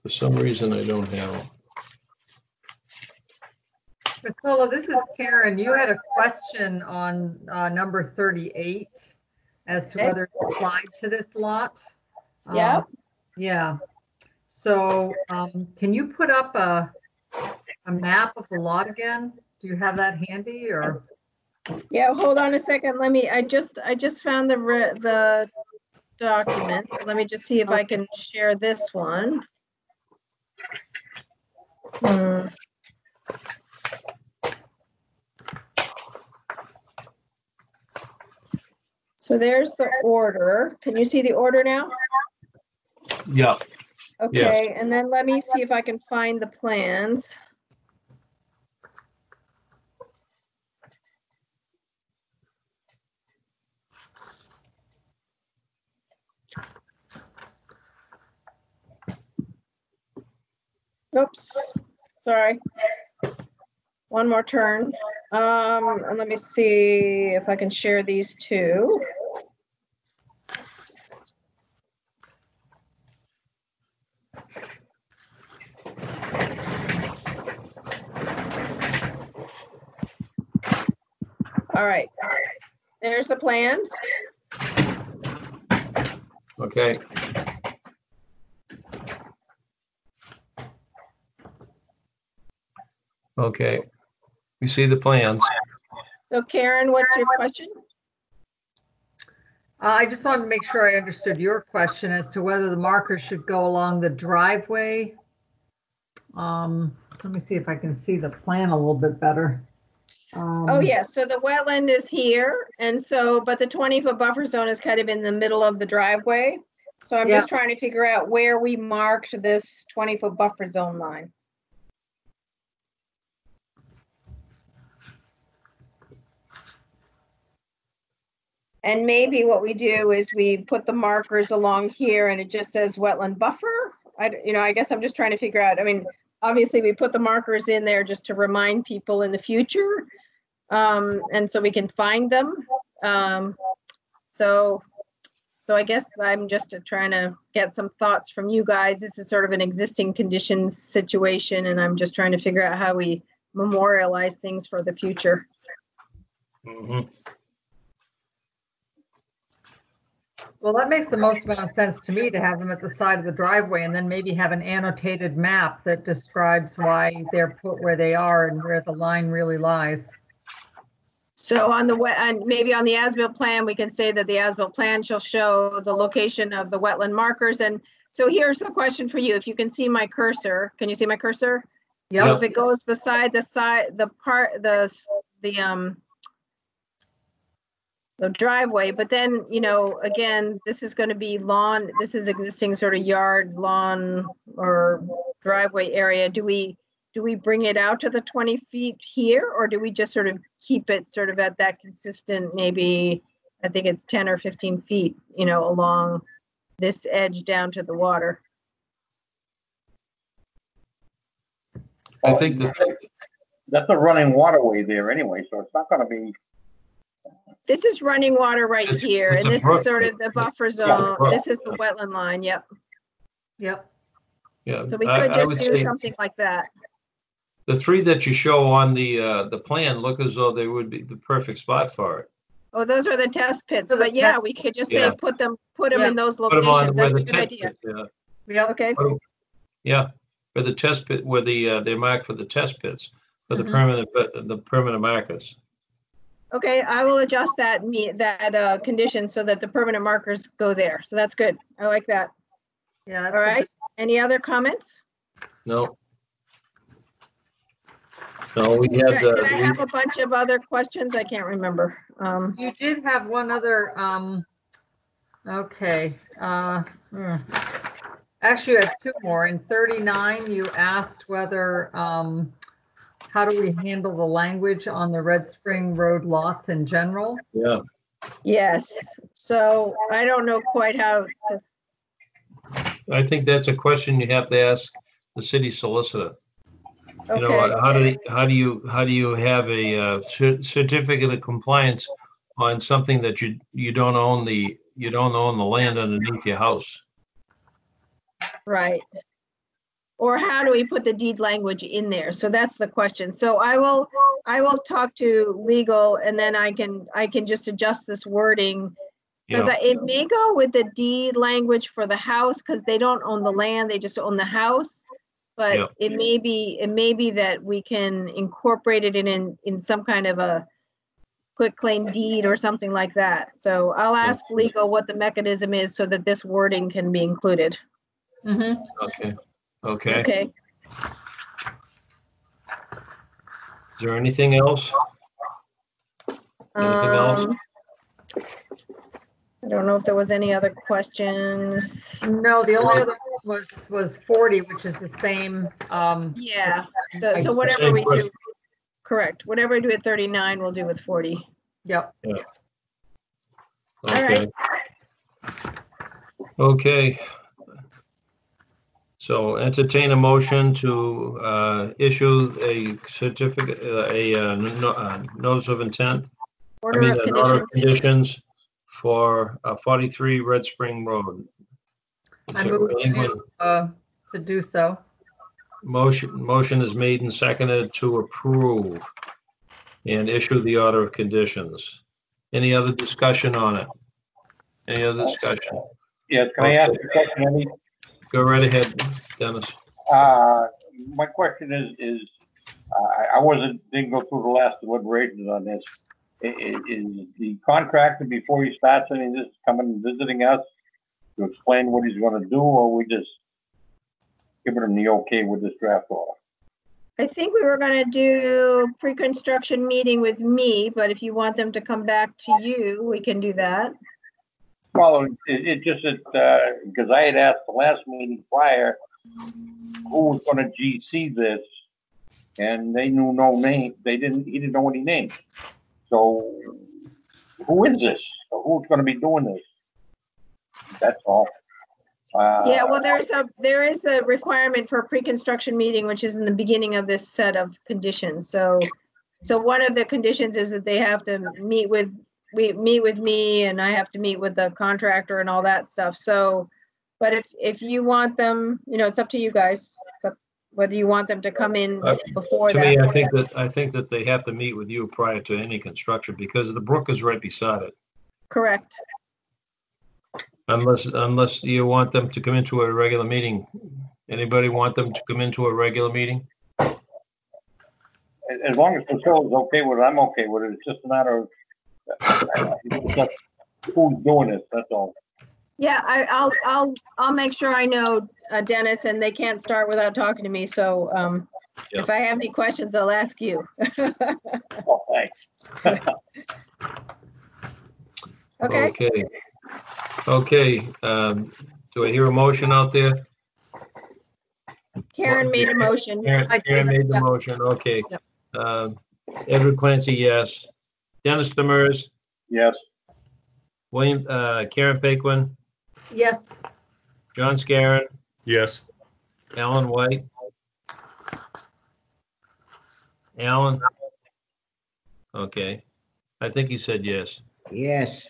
For some reason, I don't have them. Priscilla, this is Karen. You had a question on number 38 as to whether it applied to this lot. Yeah. Yeah. So can you put up a map of the lot again? Do you have that handy or? Yeah, hold on a second. I just found the document. So let me just see if I can share this one. So there's the order. Can you see the order now? Yeah. Okay, yes. And then let me see if I can find the plans. Oops, sorry. One more turn. And let me see if I can share these two. All right, there's the plans. Okay. Okay, we see the plans. So Karen, what's your question? I just wanted to make sure I understood your question as to whether the markers should go along the driveway. Let me see if I can see the plan a little bit better. Oh yeah, so the wetland is here, and so, but the 20-foot buffer zone is kind of in the middle of the driveway. So I'm just trying to figure out where we marked this 20-foot buffer zone line. And maybe what we do is we put the markers along here and it just says wetland buffer. I guess I'm just trying to figure out, I mean, obviously we put the markers in there just to remind people in the future. And so we can find them. So I guess I'm just trying to get some thoughts from you guys. This is sort of an existing conditions situation, and I'm just trying to figure out how we memorialize things for the future. Mhm. Well, that makes the most amount of sense to me to have them at the side of the driveway and then maybe have an annotated map that describes why they're put where they are and where the line really lies. So on the and maybe on the as-built plan, we can say that the as-built plan shall show the location of the wetland markers. And so here's the question for you. If you can see my cursor, can you see my cursor? Yeah. So if it goes beside the driveway, but then, you know, again, this is going to be lawn, this is existing sort of yard, lawn, or driveway area. Do we bring it out to the 20 feet here, or do we just sort of keep it sort of at that consistent, maybe, I think it's 10 or 15 feet, you know, along this edge down to the water? I think that's a running waterway there anyway, so it's not gonna be. This is running water right here, it's and a this brook. is sort of the buffer zone. This is the wetland line, yep. Yep. Yeah. So we I could just would do say something like that. the three that you show on the plan look as though they would be the perfect spot for it. Oh, those are the test pits, but yeah, we could just say, Yeah. put them Yeah. in those Put them on locations. where That's the a good test idea. pits, yeah. Yeah. Okay. Yeah, where the test pit, where they're marked for the test pits, for the Mhm. permanent markers. Okay, I will adjust that condition so that the permanent markers go there. So that's good. I like that. Yeah. All right. Any other comments? No. No, we had, Did I have a bunch of other questions? I can't remember. You did have one other, okay. Actually, you have two more. In 39, you asked whether, how do we handle the language on the Red Spring Road lots in general? Yeah. Yes. So I don't know quite how to. I think that's a question you have to ask the city solicitor. You know, Okay. how do you have a certificate of compliance on something that you don't own the land underneath your house? Right. Or how do we put the deed language in there? So that's the question. So I will talk to legal, and then I can just adjust this wording, because it may go with the deed language for the house, because they don't own the land, they just own the house. But it may be that we can incorporate it in some kind of a quitclaim deed or something like that. So I'll ask legal what the mechanism is so that this wording can be included. Mm-hmm. Okay. Okay. Okay. Is there anything else? Anything else? I don't know if there was any other questions. No, the only other one was 40, which is the same. Yeah. So whatever we do, correct. Whatever we do at 39, we'll do with 40. Yep. Yeah. All right. Okay. So entertain a motion to issue a certificate, notice of intent. Order of conditions for 43 Red Spring Road. I move to do so. Motion is made and seconded to approve and issue the order of conditions. Any other discussion on it? Any other discussion? Yes, can I ask a question, Andy? Go right ahead, Dennis. My question is I didn't go through the last deliberations on this. Is the contractor, before he starts any of this, coming and visiting us to explain what he's going to do, or we just giving him the okay with this draft order? I think we were going to do pre-construction meeting with me, but if you want them to come back to you, we can do that. Well, it just because I had asked the last meeting prior who was going to GC this, and they knew no name. He didn't know any names. So who is this? Who's going to be doing this? That's all. Yeah, well, there is a requirement for a pre-construction meeting, which is in the beginning of this set of conditions. So one of the conditions is that they have to meet with meet with me and I have to meet with the contractor and all that stuff. So, but if you want them, it's up to you guys. It's up whether you want them to come in before To that. me, I think that they have to meet with you prior to any construction because the brook is right beside it. Correct. Unless you want them to come into a regular meeting. Anybody want them to come into a regular meeting? As long as Priscilla's okay with it, I'm okay with it. It's just a matter of who's doing it, that's all. Yeah, I'll make sure I know Dennis, and they can't start without talking to me. So if I have any questions, I'll ask you. Oh, thanks. Okay. Okay. Do I hear a motion out there? Karen made a motion. Karen made the motion. Okay. Edward Clancy, yes. Dennis Demers, yes. Karen Paquin, Yes. John Scarron, Yes. Alan White. Alan? Okay. I think you said yes. Yes.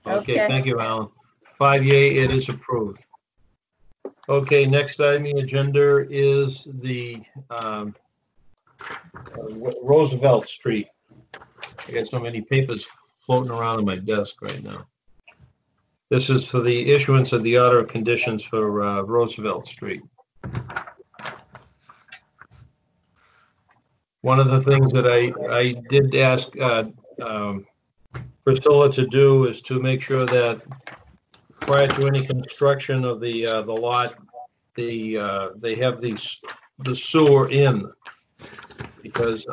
Okay, thank you, Alan. 5 yea, it is approved. Okay, next item on the agenda is the Roosevelt Street. I got so many papers floating around on my desk right now. This is for the issuance of the order of conditions for Roosevelt Street. One of the things that I did ask Priscilla to do is to make sure that prior to any construction of the lot, they have the sewer in, because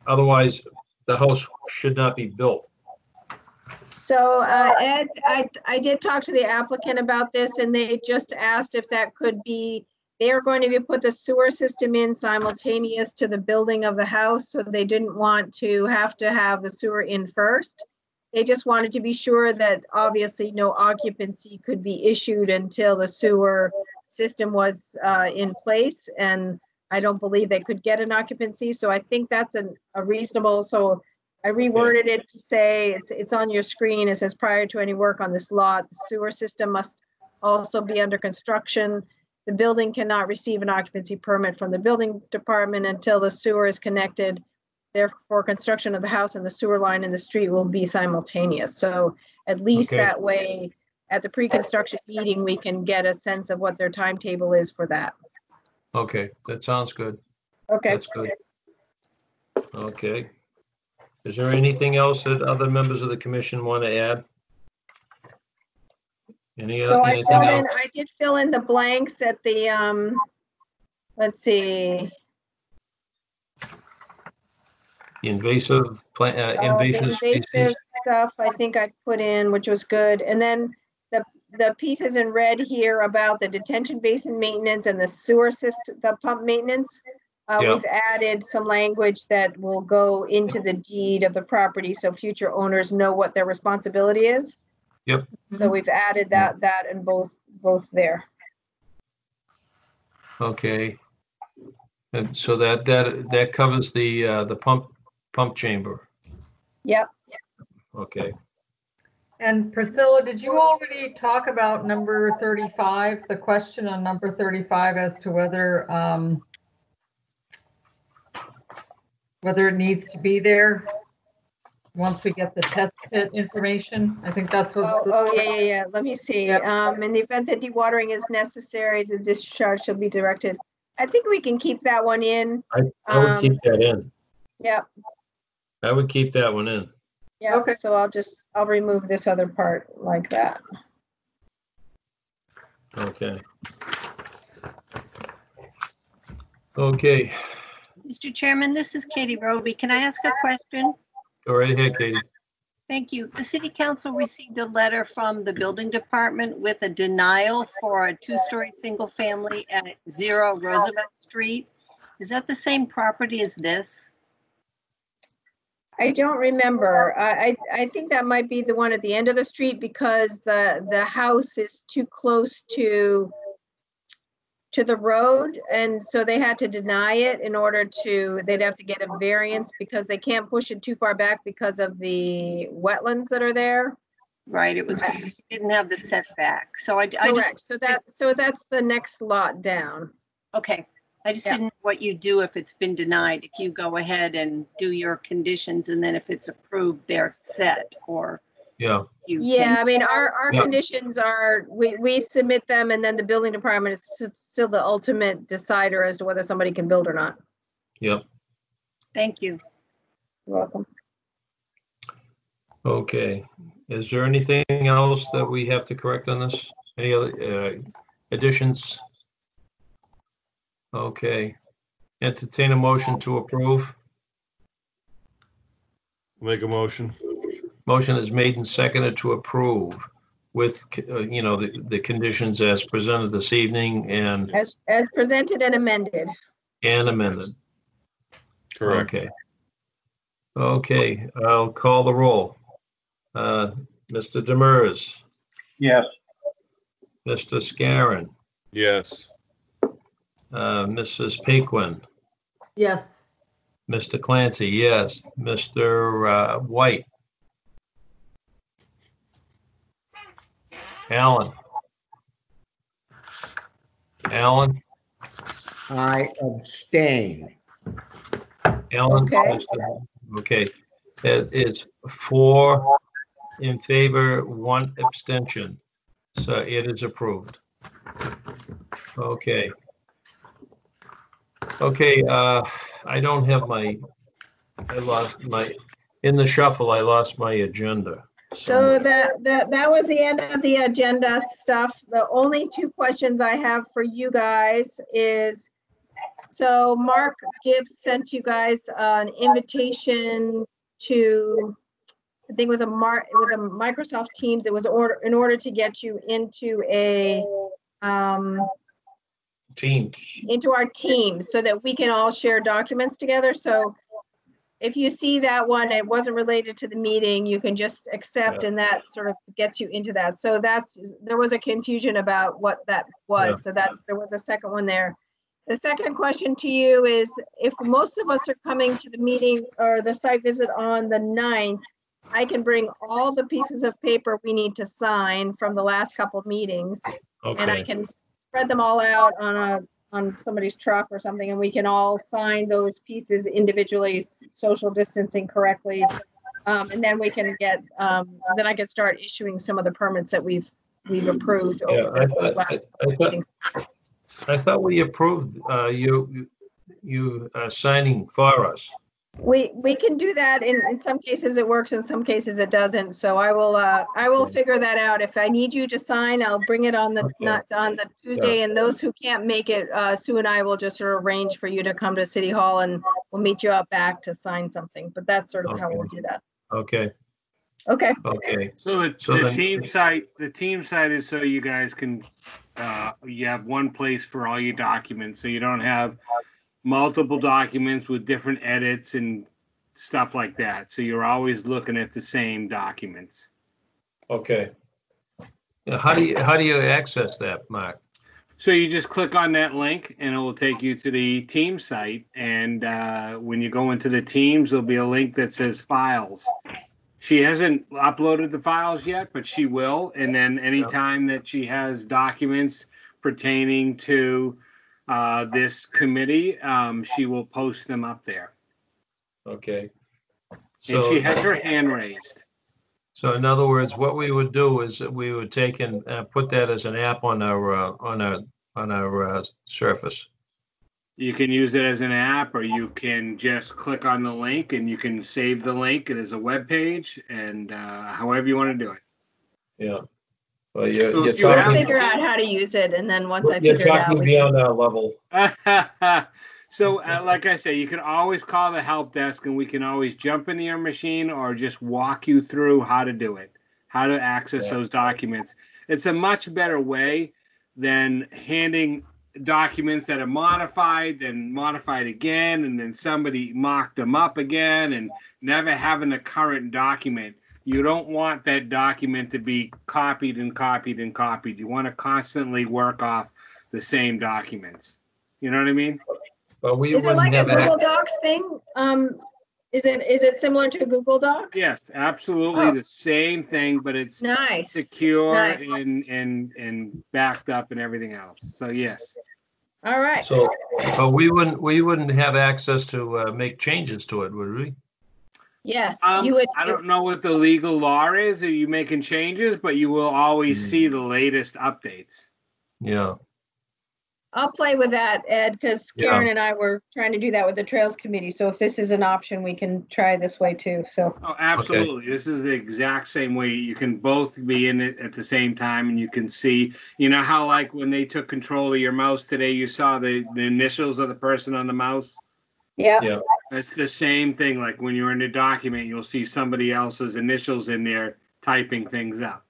otherwise the house should not be built. So Ed, I did talk to the applicant about this, and they just asked if that could be, they are going to put the sewer system in simultaneous to the building of the house, so they didn't want to have the sewer in first. They just wanted to be sure that obviously no occupancy could be issued until the sewer system was in place, and I don't believe they could get an occupancy. So I think that's a reasonable, so I reworded it to say, it's on your screen. It says prior to any work on this lot, the sewer system must also be under construction. The building cannot receive an occupancy permit from the building department until the sewer is connected. Therefore, construction of the house and the sewer line in the street will be simultaneous. So at least that way, at the pre-construction meeting, we can get a sense of what their timetable is for that. Okay, that sounds good. Okay. That's good. Okay. Is there anything else that other members of the commission want to add? So anything else? I did fill in the blanks at the, let's see. The invasive invasive species. Stuff I think I put in, which was good. And then the pieces in red here about the detention basin maintenance and the sewer system, the pump maintenance. We've added some language that will go into the deed of the property so future owners know what their responsibility is. Yep. So we've added that in both there. Okay. And so that covers the pump chamber. Yep. Okay. And Priscilla, did you already talk about number 35, the question on number 35 as to whether it needs to be there once we get the test pit information? I think that's what. Yeah. Let me see. In the event that dewatering is necessary, the discharge shall be directed. I think we can keep that one in. I would keep that in. Yep. I would keep that one in. Yeah. Okay. So I'll remove this other part like that. Okay. Okay. Mr. Chairman, this is Katie Roby. Can I ask a question? Go right ahead, Katie. Thank you. The City Council received a letter from the Building Department with a denial for a two-story single family at 0 Roosevelt Street. Is that the same property as this? I don't remember. I think that might be the one at the end of the street because the house is too close to to the road, and so they had to deny it in order to, they'd have to get a variance because they can't push it too far back because of the wetlands that are there. Right, it didn't have the setback. So I just, Correct. So that's the next lot down. okay. I just Yeah. didn't know what you do if it's been denied, if you go ahead and do your conditions and then if it's approved, they're set, or Yeah. you Yeah, can. I mean, our Yeah. conditions are, we submit them, and then the building department is still the ultimate decider as to whether somebody can build or not. Yep. Thank you. You're welcome. Okay. Is there anything else that we have to correct on this? Any other additions? Okay. Entertain a motion to approve. Make a motion. Motion is made and seconded to approve with, the conditions as presented this evening and As presented and amended. amended. Correct. Okay. Okay, I'll call the roll. Mr. Demers, Yes. Mr. Scarron, Yes. Mrs. Paquin, Yes. Mr. Clancy, yes. Mr. White. Alan. Alan, I abstain. Alan. Okay. Okay, it is 4 in favor, 1 abstention. So it is approved. Okay. Okay, I don't have in the shuffle, I lost my agenda. So that was the end of the agenda stuff. The only 2 questions I have for you guys is, so Mark Gibbs sent you guys an invitation to, I think it was a Microsoft Teams. It was in order to get you into a team, into our team so that we can all share documents together. So if you see that one, it wasn't related to the meeting, you can just accept, and that sort of gets you into that. So there was a confusion about what that was. So there was a second one there. The second question to you is, if most of us are coming to the meeting or the site visit on the 9th, I can bring all the pieces of paper we need to sign from the last couple of meetings. Okay. And I can spread them all out on somebody's truck or something, and we can all sign those pieces individually, social distancing correctly. And then we can get, then I can start issuing some of the permits that we've approved over the last meetings. I thought we approved you signing for us. We can do that. In some cases it works, in some cases it doesn't. So I will figure that out. If I need you to sign, I'll bring it on the on the Tuesday. And those who can't make it, Sue and I will just sort of arrange for you to come to City Hall, and we'll meet you out back to sign something. But that's sort of how we'll do that. Okay. Okay. Okay. So the team site is so you guys can you have one place for all your documents, so you don't have multiple documents with different edits and stuff like that. So you're always looking at the same documents. Okay. Now, how do you access that, Mark? So you just click on that link and it will take you to the team site. And when you go into the teams, there'll be a link that says files. She hasn't uploaded the files yet, but she will. And then anytime that she has documents pertaining to this committee, she will post them up there. Okay. And she has her hand raised. So in other words, what we would do is that we would take and put that as an app on our Surface. You can use it as an app, or you can just click on the link and you can save the link. It is a web page, and however you want to do it. Yeah. Well, I'll figure out how to use it, and then once I figure it out, talking beyond our level. So, like I say, you can always call the help desk, and we can always jump into your machine or just walk you through how to do it, how to access those documents. It's a much better way than handing documents that are modified, then modified again, and then somebody mocked them up again, and never having a current document. You don't want that document to be copied and copied and copied. You want to constantly work off the same documents. You know what I mean? But we Is it wouldn't like a have Google ac- Docs thing? Is it similar to Google Docs? Yes, absolutely Oh. the same thing, but it's Nice. secure Nice. and backed up and everything else. So yes. All right. So, but we wouldn't have access to make changes to it, would we? Yes, you would. I don't know what the legal law is. Are you making changes? But you will always see the latest updates. Yeah. I'll play with that, Ed, because Yeah. Karen and I were trying to do that with the Trails Committee. So if this is an option, we can try this way too. So. Oh, absolutely. This is the exact same way. You can both be in it at the same time and you can see, you know how like when they took control of your mouse today, you saw the initials of the person on the mouse? Yeah. Yeah. It's the same thing. Like when you're in a document, you'll see somebody else's initials in there typing things up.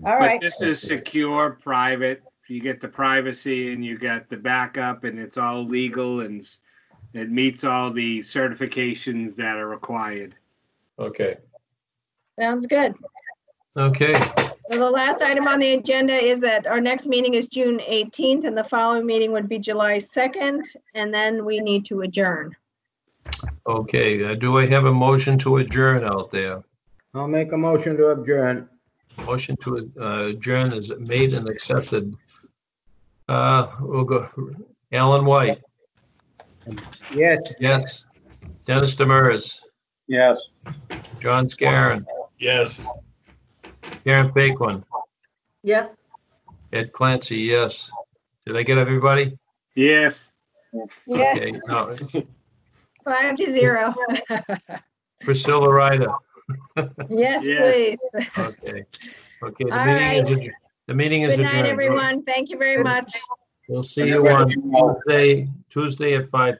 All right. But this is secure, private. You get the privacy and you get the backup and it's all legal and it meets all the certifications that are required. Okay. Sounds good. Okay. So the last item on the agenda is that our next meeting is June 18th and the following meeting would be July 2nd. And then we need to adjourn. Okay. Do I have a motion to adjourn out there? I'll make a motion to adjourn. Motion to adjourn is made and accepted. We'll go. Alan White. Yes. Yes. Dennis Demers. Yes. John Scarron. Yes. Karen Paquin. Yes. Ed Clancy, yes. Did I get everybody? Yes. Yes. Okay. No. 5-0. Priscilla Ryder. Yes, Yes. please. Okay. Okay. All right. The meeting is Good adjourned. night, everyone. Thank you very much. We'll see you on Tuesday at 5:30.